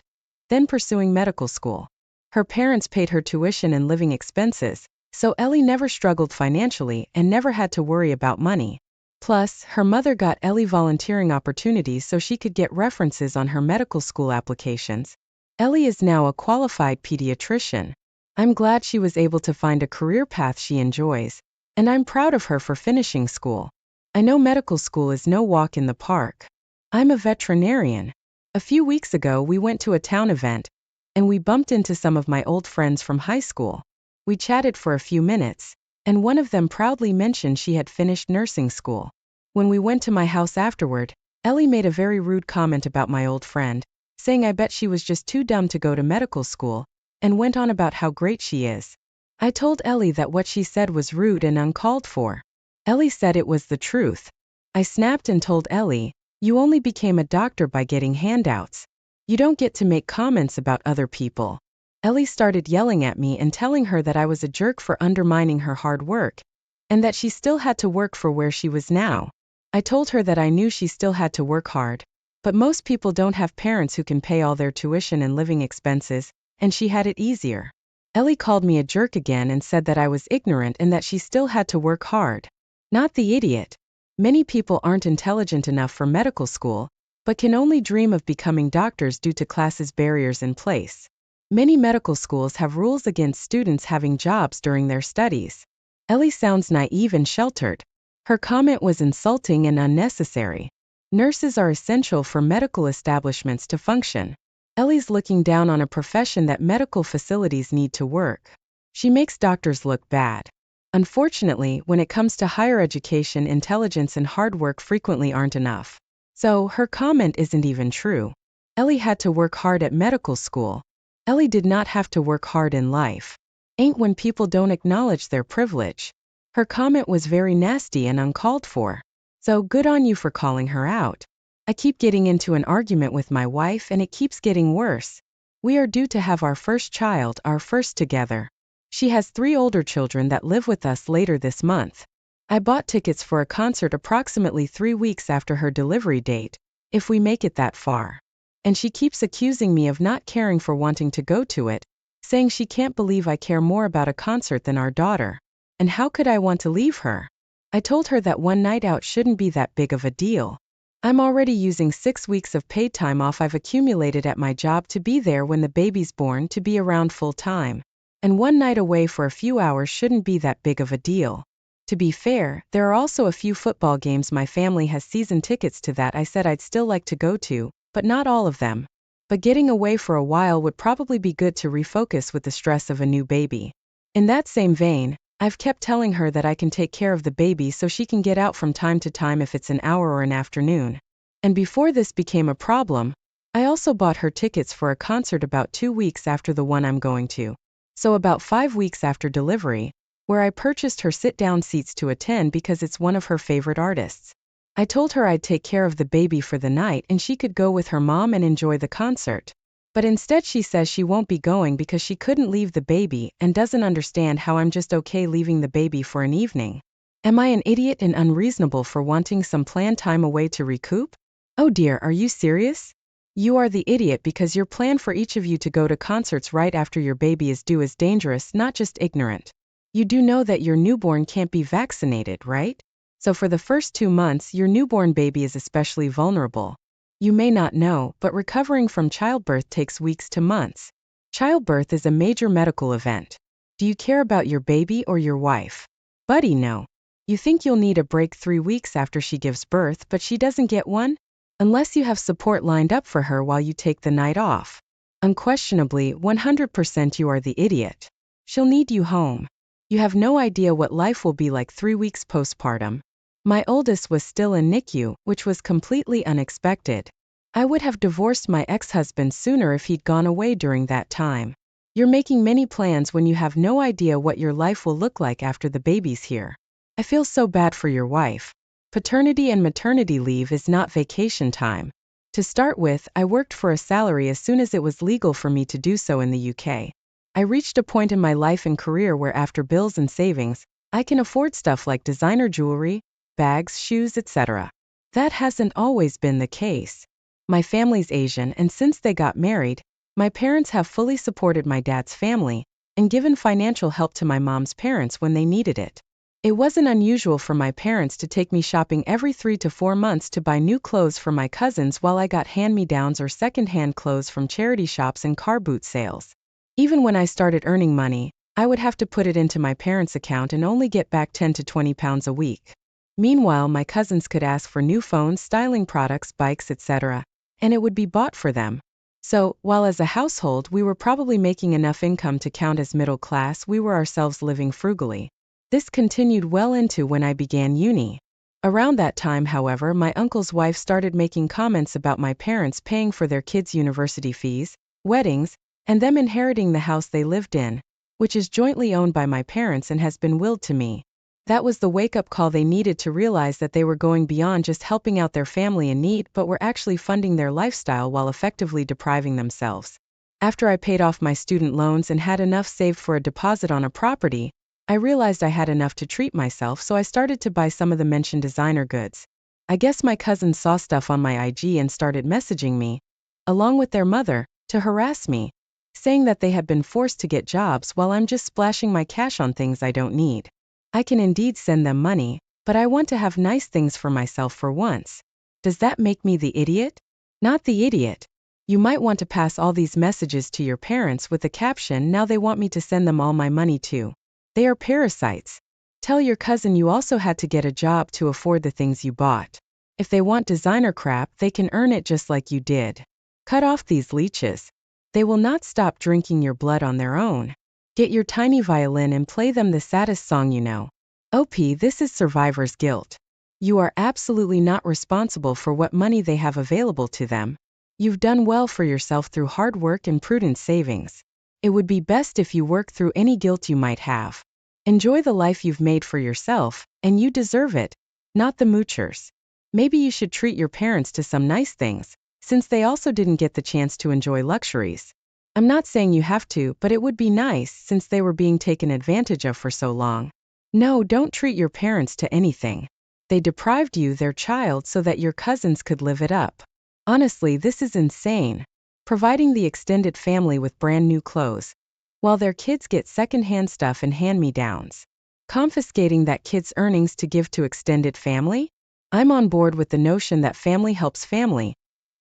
then pursuing medical school. Her parents paid her tuition and living expenses, so Ellie never struggled financially and never had to worry about money. Plus, her mother got Ellie volunteering opportunities so she could get references on her medical school applications. Ellie is now a qualified pediatrician. I'm glad she was able to find a career path she enjoys, and I'm proud of her for finishing school. I know medical school is no walk in the park. I'm a veterinarian. A few weeks ago we went to a town event, and we bumped into some of my old friends from high school. We chatted for a few minutes, and one of them proudly mentioned she had finished nursing school. When we went to my house afterward, Ellie made a very rude comment about my old friend, saying I bet she was just too dumb to go to medical school, and went on about how great she is. I told Ellie that what she said was rude and uncalled for. Ellie said it was the truth. I snapped and told Ellie, "You only became a doctor by getting handouts. You don't get to make comments about other people." Ellie started yelling at me and telling her that I was a jerk for undermining her hard work, and that she still had to work for where she was now. I told her that I knew she still had to work hard, but most people don't have parents who can pay all their tuition and living expenses, and she had it easier. Ellie called me a jerk again and said that I was ignorant and that she still had to work hard. Not the idiot. Many people aren't intelligent enough for medical school, but can only dream of becoming doctors due to classes barriers in place. Many medical schools have rules against students having jobs during their studies. Ellie sounds naive and sheltered. Her comment was insulting and unnecessary. Nurses are essential for medical establishments to function. Ellie's looking down on a profession that medical facilities need to work. She makes doctors look bad. Unfortunately, when it comes to higher education, intelligence and hard work frequently aren't enough. So, her comment isn't even true. Ellie had to work hard at medical school. Ellie did not have to work hard in life. Ain't when people don't acknowledge their privilege. Her comment was very nasty and uncalled for. So, good on you for calling her out. I keep getting into an argument with my wife and it keeps getting worse. We are due to have our first child, our first together. She has 3 older children that live with us later this month. I bought tickets for a concert approximately 3 weeks after her delivery date, if we make it that far. And she keeps accusing me of not caring for wanting to go to it, saying she can't believe I care more about a concert than our daughter. And how could I want to leave her? I told her that one night out shouldn't be that big of a deal. I'm already using 6 weeks of paid time off I've accumulated at my job to be there when the baby's born, to be around full time. And one night away for a few hours shouldn't be that big of a deal. To be fair, there are also a few football games my family has season tickets to that I said I'd still like to go to, but not all of them. But getting away for a while would probably be good to refocus with the stress of a new baby. In that same vein, I've kept telling her that I can take care of the baby so she can get out from time to time if it's an hour or an afternoon. And before this became a problem, I also bought her tickets for a concert about 2 weeks after the one I'm going to. So about 5 weeks after delivery, where I purchased her sit-down seats to attend because it's one of her favorite artists. I told her I'd take care of the baby for the night and she could go with her mom and enjoy the concert. But instead she says she won't be going because she couldn't leave the baby and doesn't understand how I'm just okay leaving the baby for an evening. Am I an idiot and unreasonable for wanting some planned time away to recoup? Oh dear, are you serious? You are the idiot because your plan for each of you to go to concerts right after your baby is due is dangerous, not just ignorant. You do know that your newborn can't be vaccinated, right? So for the first 2 months, your newborn baby is especially vulnerable. You may not know, but recovering from childbirth takes weeks to months. Childbirth is a major medical event. Do you care about your baby or your wife? Buddy, no. You think you'll need a break 3 weeks after she gives birth, but she doesn't get one? Unless you have support lined up for her while you take the night off. Unquestionably, 100% you are the idiot. She'll need you home. You have no idea what life will be like 3 weeks postpartum. My oldest was still in NICU, which was completely unexpected. I would have divorced my ex-husband sooner if he'd gone away during that time. You're making many plans when you have no idea what your life will look like after the baby's here. I feel so bad for your wife. Paternity and maternity leave is not vacation time. To start with, I worked for a salary as soon as it was legal for me to do so in the UK. I reached a point in my life and career where after bills and savings, I can afford stuff like designer jewelry, bags, shoes, etc. That hasn't always been the case. My family's Asian, and since they got married, my parents have fully supported my dad's family and given financial help to my mom's parents when they needed it. It wasn't unusual for my parents to take me shopping every 3 to 4 months to buy new clothes for my cousins while I got hand-me-downs or second-hand clothes from charity shops and car boot sales. Even when I started earning money, I would have to put it into my parents' account and only get back £10 to £20 a week. Meanwhile, my cousins could ask for new phones, styling products, bikes, etc., and it would be bought for them. So, while as a household we were probably making enough income to count as middle class, we were ourselves living frugally. This continued well into when I began uni. Around that time, however, my uncle's wife started making comments about my parents paying for their kids' university fees, weddings, and them inheriting the house they lived in, which is jointly owned by my parents and has been willed to me. That was the wake-up call they needed to realize that they were going beyond just helping out their family in need but were actually funding their lifestyle while effectively depriving themselves. After I paid off my student loans and had enough saved for a deposit on a property, I realized I had enough to treat myself, so I started to buy some of the mentioned designer goods. I guess my cousins saw stuff on my IG and started messaging me, along with their mother, to harass me. saying that they had been forced to get jobs while I'm just splashing my cash on things I don't need. I can indeed send them money, but I want to have nice things for myself for once. Does that make me the idiot? Not the idiot. You might want to pass all these messages to your parents with the caption, "Now they want me to send them all my money too. They are parasites." Tell your cousin you also had to get a job to afford the things you bought. If they want designer crap, they can earn it just like you did. Cut off these leeches. They will not stop drinking your blood on their own. Get your tiny violin and play them the saddest song you know. OP, this is survivor's guilt. You are absolutely not responsible for what money they have available to them. You've done well for yourself through hard work and prudent savings. It would be best if you work through any guilt you might have. Enjoy the life you've made for yourself, and you deserve it, not the moochers. Maybe you should treat your parents to some nice things, since they also didn't get the chance to enjoy luxuries. I'm not saying you have to, but it would be nice since they were being taken advantage of for so long. No, don't treat your parents to anything. They deprived you their child so that your cousins could live it up. Honestly, this is insane. Providing the extended family with brand new clothes, while their kids get secondhand stuff and hand-me-downs. Confiscating that kid's earnings to give to extended family? I'm on board with the notion that family helps family,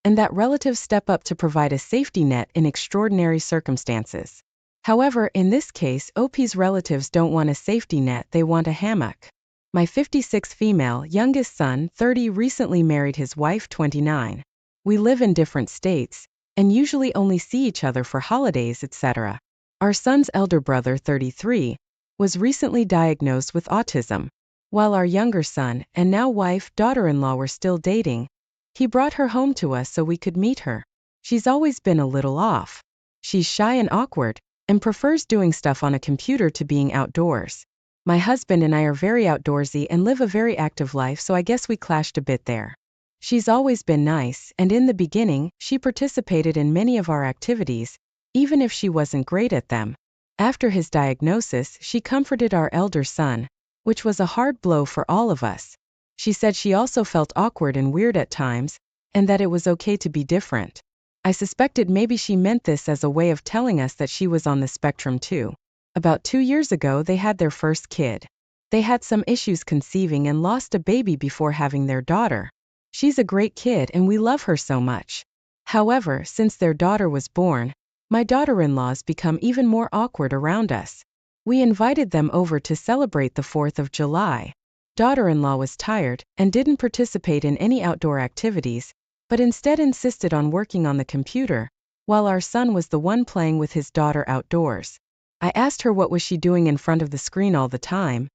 and that relatives step up to provide a safety net in extraordinary circumstances. However, in this case, OP's relatives don't want a safety net, they want a hammock. My 56 female, youngest son, 30, recently married his wife, 29. We live in different states, and usually only see each other for holidays, etc. Our son's elder brother, 33, was recently diagnosed with autism. While our younger son, and now wife, daughter-in-law were still dating, he brought her home to us so we could meet her. She's always been a little off. She's shy and awkward, and prefers doing stuff on a computer to being outdoors. My husband and I are very outdoorsy and live a very active life, so I guess we clashed a bit there. She's always been nice, and in the beginning, she participated in many of our activities, even if she wasn't great at them. After his diagnosis, she comforted our elder son, which was a hard blow for all of us. She said she also felt awkward and weird at times, and that it was okay to be different. I suspected maybe she meant this as a way of telling us that she was on the spectrum too. About 2 years ago, they had their first kid. They had some issues conceiving and lost a baby before having their daughter. She's a great kid and we love her so much. However, since their daughter was born, my daughter-in-laws become even more awkward around us. We invited them over to celebrate the 4th of July. Daughter-in-law was tired and didn't participate in any outdoor activities, but instead insisted on working on the computer, while our son was the one playing with his daughter outdoors. I asked her what was she doing in front of the screen all the time,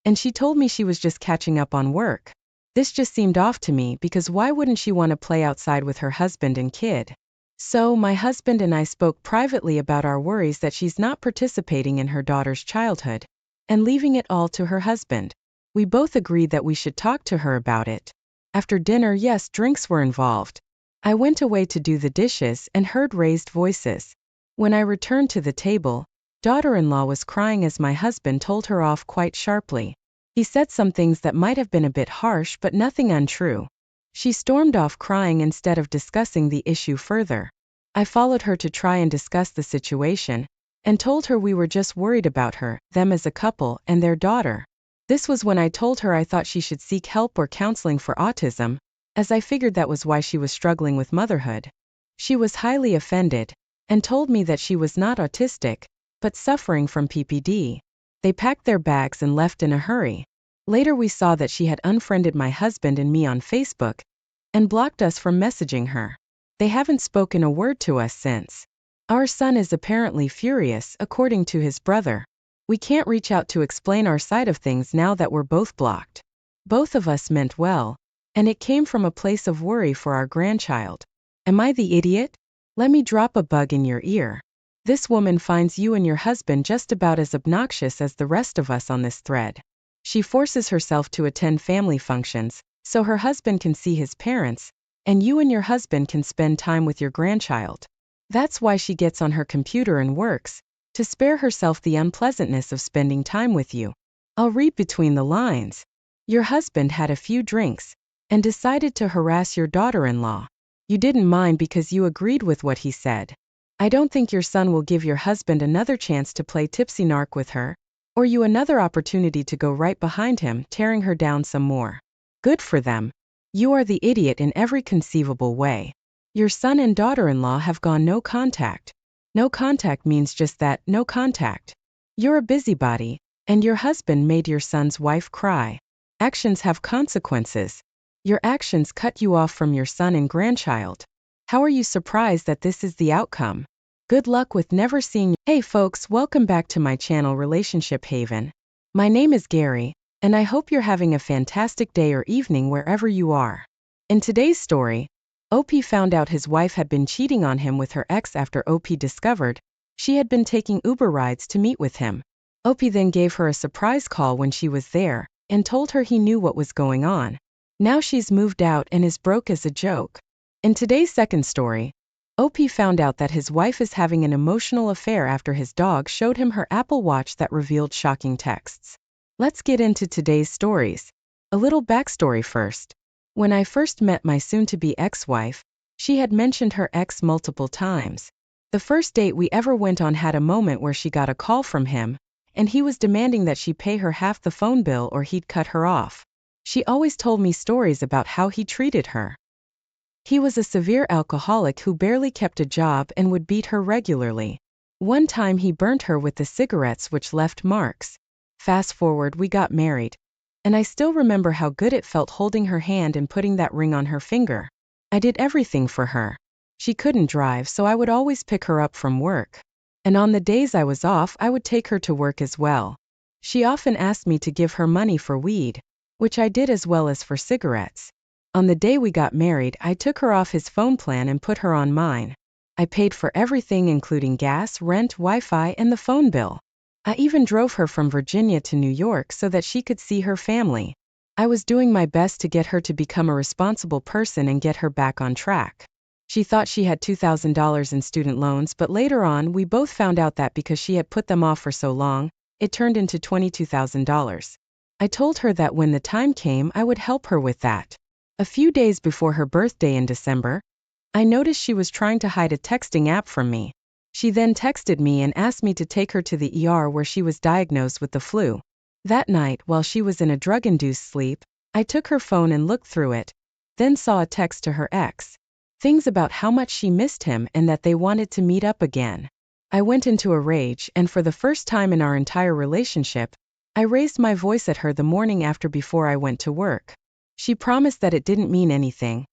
and she told me she was just catching up on work. This just seemed off to me because why wouldn't she want to play outside with her husband and kid? So my husband and I spoke privately about our worries that she's not participating in her daughter's childhood, and leaving it all to her husband. We both agreed that we should talk to her about it. After dinner, yes, drinks were involved. I went away to do the dishes and heard raised voices. When I returned to the table, daughter-in-law was crying as my husband told her off quite sharply. He said some things that might have been a bit harsh but nothing untrue. She stormed off crying instead of discussing the issue further. I followed her to try and discuss the situation, and told her we were just worried about her, them as a couple, and their daughter. This was when I told her I thought she should seek help or counseling for autism, as I figured that was why she was struggling with motherhood. She was highly offended, and told me that she was not autistic, but suffering from PPD. They packed their bags and left in a hurry. Later we saw that she had unfriended my husband and me on Facebook, and blocked us from messaging her. They haven't spoken a word to us since. Our son is apparently furious, according to his brother. We can't reach out to explain our side of things now that we're both blocked. Both of us meant well, and it came from a place of worry for our grandchild. Am I the idiot? Let me drop a bug in your ear. This woman finds you and your husband just about as obnoxious as the rest of us on this thread. She forces herself to attend family functions, so her husband can see his parents, and you and your husband can spend time with your grandchild. That's why she gets on her computer and works, to spare herself the unpleasantness of spending time with you. I'll read between the lines. Your husband had a few drinks, and decided to harass your daughter-in-law. You didn't mind because you agreed with what he said. I don't think your son will give your husband another chance to play tipsy narc with her, or you another opportunity to go right behind him, tearing her down some more. Good for them. You are the idiot in every conceivable way. Your son and daughter-in-law have gone no contact. No contact means just that, no contact. You're a busybody, and your husband made your son's wife cry. Actions have consequences. Your actions cut you off from your son and grandchild. How are you surprised that this is the outcome? Good luck with never seeing you. Hey folks, welcome back to my channel Relationship Haven. My name is Gary, and I hope you're having a fantastic day or evening wherever you are. In today's story, OP found out his wife had been cheating on him with her ex after OP discovered she had been taking Uber rides to meet with him. OP then gave her a surprise call when she was there, and told her he knew what was going on. Now she's moved out and is broke as a joke. In today's second story, OP found out that his wife is having an emotional affair after his dog showed him her Apple Watch that revealed shocking texts. Let's get into today's stories. A little backstory first. When I first met my soon-to-be ex-wife, she had mentioned her ex multiple times. The first date we ever went on had a moment where she got a call from him, and he was demanding that she pay her half the phone bill or he'd cut her off. She always told me stories about how he treated her. He was a severe alcoholic who barely kept a job and would beat her regularly. One time he burnt her with the cigarettes which left marks. Fast forward, we got married. And I still remember how good it felt holding her hand and putting that ring on her finger. I did everything for her. She couldn't drive, so I would always pick her up from work. And on the days I was off, I would take her to work as well. She often asked me to give her money for weed, which I did as well as for cigarettes. On the day we got married, I took her off his phone plan and put her on mine. I paid for everything including gas, rent, Wi-Fi, and the phone bill. I even drove her from Virginia to New York so that she could see her family. I was doing my best to get her to become a responsible person and get her back on track. She thought she had $2,000 in student loans, but later on we both found out that because she had put them off for so long, it turned into $22,000. I told her that when the time came, I would help her with that. A few days before her birthday in December, I noticed she was trying to hide a texting app from me. She then texted me and asked me to take her to the ER where she was diagnosed with the flu. That night, while she was in a drug-induced sleep, I took her phone and looked through it, then saw a text to her ex. Things about how much she missed him and that they wanted to meet up again. I went into a rage, and for the first time in our entire relationship, I raised my voice at her the morning after before I went to work. She promised that it didn't mean anything,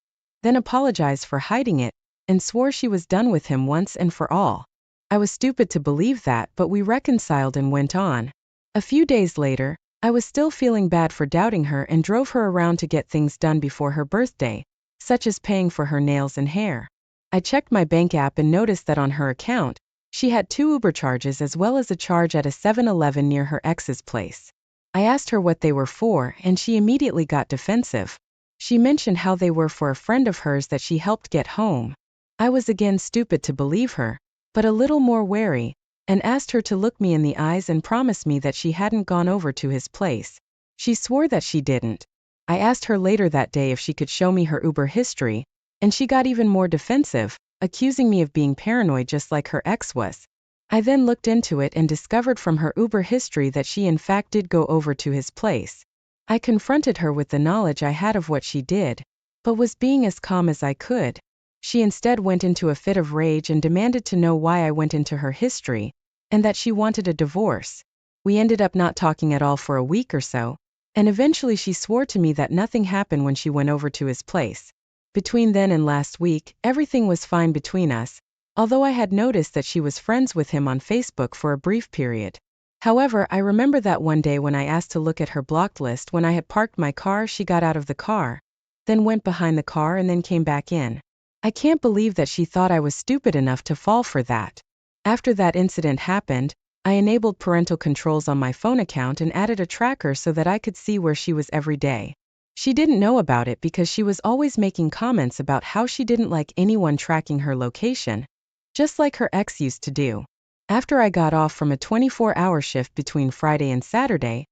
then apologized for hiding it, and swore she was done with him once and for all. I was stupid to believe that, but we reconciled and went on. A few days later, I was still feeling bad for doubting her and drove her around to get things done before her birthday, such as paying for her nails and hair. I checked my bank app and noticed that on her account, she had 2 Uber charges as well as a charge at a 7-Eleven near her ex's place. I asked her what they were for, and she immediately got defensive. She mentioned how they were for a friend of hers that she helped get home. I was again stupid to believe her, but a little more wary, and asked her to look me in the eyes and promise me that she hadn't gone over to his place. She swore that she didn't. I asked her later that day if she could show me her Uber history, and she got even more defensive, accusing me of being paranoid just like her ex was. I then looked into it and discovered from her Uber history that she in fact did go over to his place. I confronted her with the knowledge I had of what she did, but was being as calm as I could. She instead went into a fit of rage and demanded to know why I went into her history, and that she wanted a divorce. We ended up not talking at all for a week or so, and eventually she swore to me that nothing happened when she went over to his place. Between then and last week, everything was fine between us, although I had noticed that she was friends with him on Facebook for a brief period. However, I remember that one day when I asked to look at her blocked list when I had parked my car, she got out of the car, then went behind the car and then came back in. I can't believe that she thought I was stupid enough to fall for that. After that incident happened, I enabled parental controls on my phone account and added a tracker so that I could see where she was every day. She didn't know about it because she was always making comments about how she didn't like anyone tracking her location, just like her ex used to do. After I got off from a 24-hour shift between Friday and Saturday,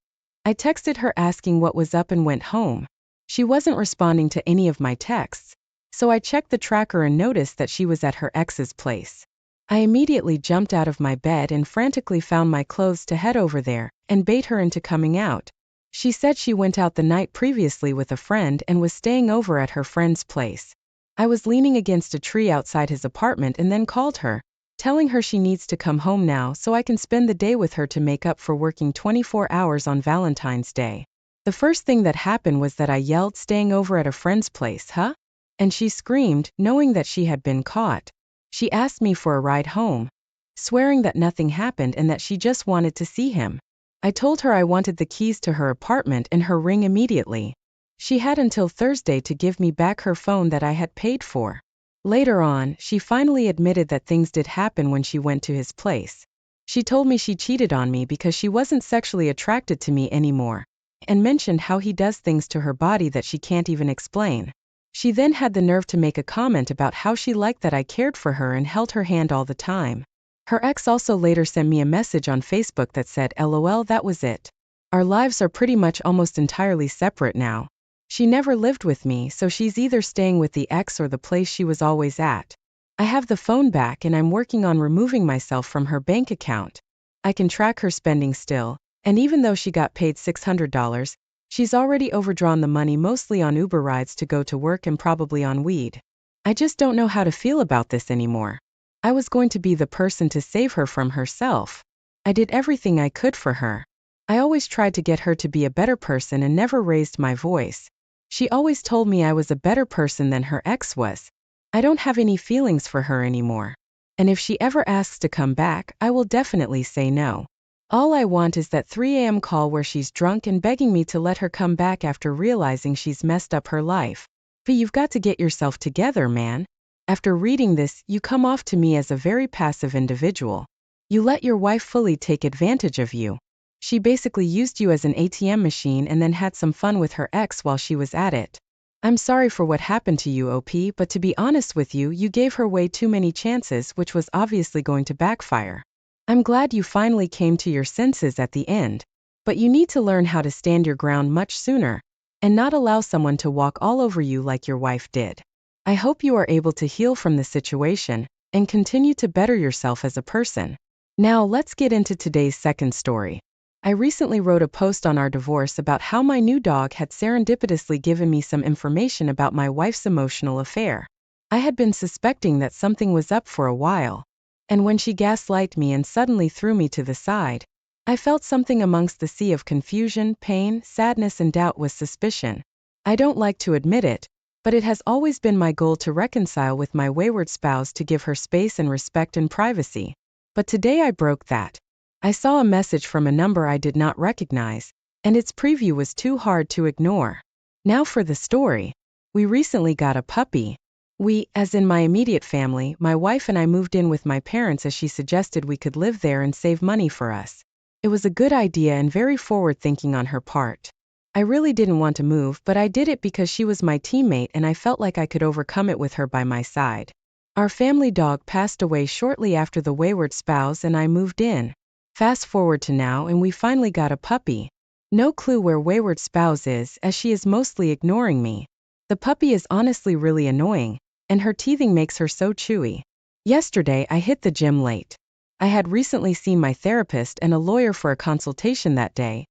I texted her asking what was up and went home. She wasn't responding to any of my texts, so I checked the tracker and noticed that she was at her ex's place. I immediately jumped out of my bed and frantically found my clothes to head over there and bait her into coming out. She said she went out the night previously with a friend and was staying over at her friend's place. I was leaning against a tree outside his apartment and then called her, telling her she needs to come home now so I can spend the day with her to make up for working 24 hours on Valentine's Day. The first thing that happened was that I yelled, "Staying over at a friend's place, huh?" And she screamed, knowing that she had been caught. She asked me for a ride home, swearing that nothing happened and that she just wanted to see him. I told her I wanted the keys to her apartment and her ring immediately. She had until Thursday to give me back her phone that I had paid for. Later on, she finally admitted that things did happen when she went to his place. She told me she cheated on me because she wasn't sexually attracted to me anymore, and mentioned how he does things to her body that she can't even explain. She then had the nerve to make a comment about how she liked that I cared for her and held her hand all the time. Her ex also later sent me a message on Facebook that said, "LOL, that was it. Our lives are pretty much almost entirely separate now." She never lived with me, so she's either staying with the ex or the place she was always at. I have the phone back and I'm working on removing myself from her bank account. I can track her spending still, and even though she got paid $600, she's already overdrawn the money mostly on Uber rides to go to work and probably on weed. I just don't know how to feel about this anymore. I was going to be the person to save her from herself. I did everything I could for her. I always tried to get her to be a better person and never raised my voice. She always told me I was a better person than her ex was. I don't have any feelings for her anymore. And if she ever asks to come back, I will definitely say no. All I want is that 3 a.m. call where she's drunk and begging me to let her come back after realizing she's messed up her life. But you've got to get yourself together, man. After reading this, you come off to me as a very passive individual. You let your wife fully take advantage of you. She basically used you as an ATM machine and then had some fun with her ex while she was at it. I'm sorry for what happened to you, OP, but to be honest with you, you gave her way too many chances, which was obviously going to backfire. I'm glad you finally came to your senses at the end, but you need to learn how to stand your ground much sooner, and not allow someone to walk all over you like your wife did. I hope you are able to heal from the situation, and continue to better yourself as a person. Now let's get into today's second story. I recently wrote a post on our divorce about how my new dog had serendipitously given me some information about my wife's emotional affair. I had been suspecting that something was up for a while, and when she gaslighted me and suddenly threw me to the side, I felt something amongst the sea of confusion, pain, sadness and doubt was suspicion. I don't like to admit it, but it has always been my goal to reconcile with my wayward spouse, to give her space and respect and privacy. But today I broke that. I saw a message from a number I did not recognize, and its preview was too hard to ignore. Now for the story. We recently got a puppy. We, as in my immediate family, my wife and I moved in with my parents as she suggested we could live there and save money for us. It was a good idea and very forward-thinking on her part. I really didn't want to move, but I did it because she was my teammate and I felt like I could overcome it with her by my side. Our family dog passed away shortly after the wayward spouse and I moved in. Fast forward to now and we finally got a puppy. No clue where wayward spouse is, as she is mostly ignoring me. The puppy is honestly really annoying, and her teething makes her so chewy. Yesterday I hit the gym late. I had recently seen my therapist and a lawyer for a consultation that day,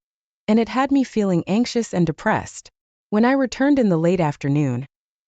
and it had me feeling anxious and depressed. When I returned in the late afternoon,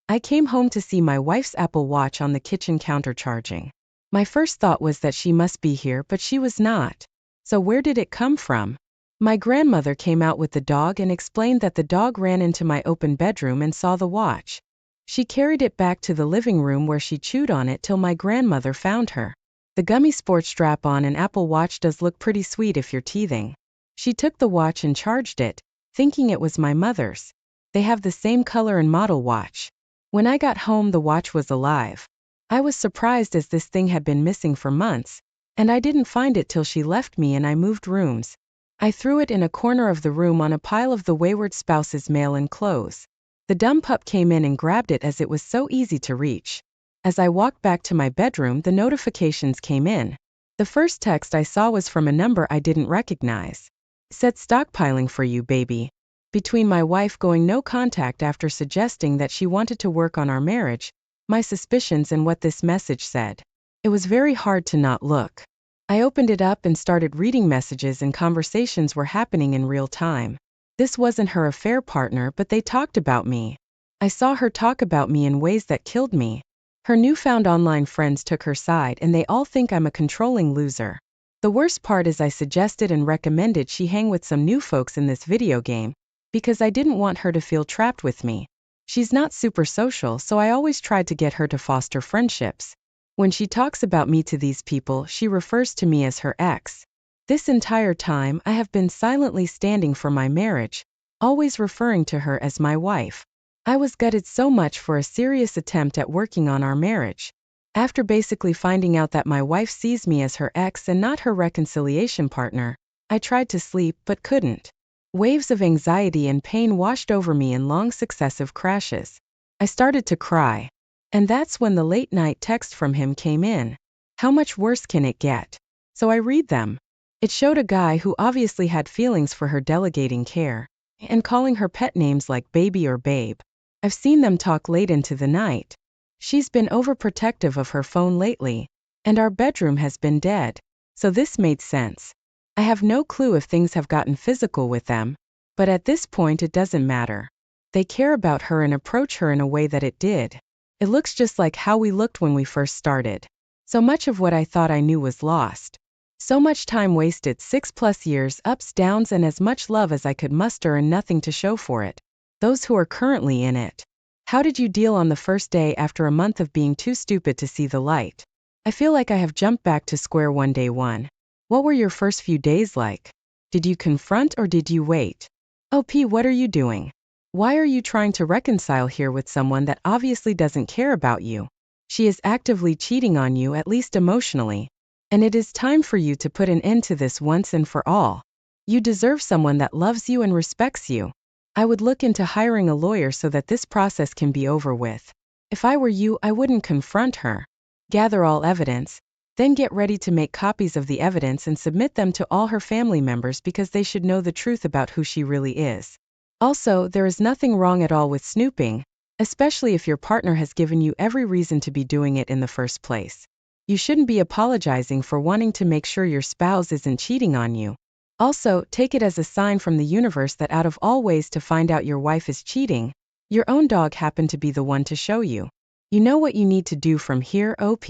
I came home to see my wife's Apple Watch on the kitchen counter charging. My first thought was that she must be here, but she was not. So where did it come from? My grandmother came out with the dog and explained that the dog ran into my open bedroom and saw the watch. She carried it back to the living room where she chewed on it till my grandmother found her. The gummy sports strap-on and Apple Watch does look pretty sweet if you're teething. She took the watch and charged it, thinking it was my mother's. They have the same color and model watch. When I got home, the watch was alive. I was surprised as this thing had been missing for months, and I didn't find it till she left me and I moved rooms. I threw it in a corner of the room on a pile of the wayward spouse's mail and clothes. The dumb pup came in and grabbed it as it was so easy to reach. As I walked back to my bedroom, the notifications came in. The first text I saw was from a number I didn't recognize. It said, "Stockpiling for you, baby." Between my wife going no contact after suggesting that she wanted to work on our marriage, my suspicions and what this message said. It was very hard to not look. I opened it up and started reading messages, and conversations were happening in real time. This wasn't her affair partner, but they talked about me. I saw her talk about me in ways that killed me. Her newfound online friends took her side and they all think I'm a controlling loser. The worst part is I suggested and recommended she hang with some new folks in this video game, because I didn't want her to feel trapped with me. She's not super social, so I always tried to get her to foster friendships. When she talks about me to these people, she refers to me as her ex. This entire time, I have been silently standing for my marriage, always referring to her as my wife. I was gutted so much for a serious attempt at working on our marriage. After basically finding out that my wife sees me as her ex and not her reconciliation partner, I tried to sleep but couldn't. Waves of anxiety and pain washed over me in long successive crashes. I started to cry. And that's when the late-night text from him came in. How much worse can it get? So I read them. It showed a guy who obviously had feelings for her, delegating care and calling her pet names like baby or babe. I've seen them talk late into the night. She's been overprotective of her phone lately, and our bedroom has been dead. So this made sense. I have no clue if things have gotten physical with them, but at this point it doesn't matter. They care about her and approach her in a way that it did. It looks just like how we looked when we first started. So much of what I thought I knew was lost. So much time wasted, 6+ years, ups, downs, and as much love as I could muster and nothing to show for it. Those who are currently in it. How did you deal on the first day after a month of being too stupid to see the light? I feel like I have jumped back to square one, day one. What were your first few days like? Did you confront or did you wait? OP, what are you doing? Why are you trying to reconcile here with someone that obviously doesn't care about you? She is actively cheating on you, at least emotionally. And it is time for you to put an end to this once and for all. You deserve someone that loves you and respects you. I would look into hiring a lawyer so that this process can be over with. If I were you, I wouldn't confront her. Gather all evidence, then get ready to make copies of the evidence and submit them to all her family members, because they should know the truth about who she really is. Also, there is nothing wrong at all with snooping, especially if your partner has given you every reason to be doing it in the first place. You shouldn't be apologizing for wanting to make sure your spouse isn't cheating on you. Also, take it as a sign from the universe that out of all ways to find out your wife is cheating, your own dog happened to be the one to show you. You know what you need to do from here, OP.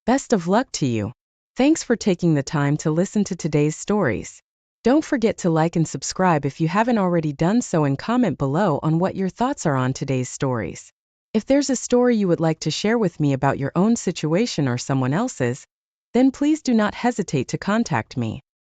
Best of luck to you. Thanks for taking the time to listen to today's stories. Don't forget to like and subscribe if you haven't already done so, and comment below on what your thoughts are on today's stories. If there's a story you would like to share with me about your own situation or someone else's, then please do not hesitate to contact me.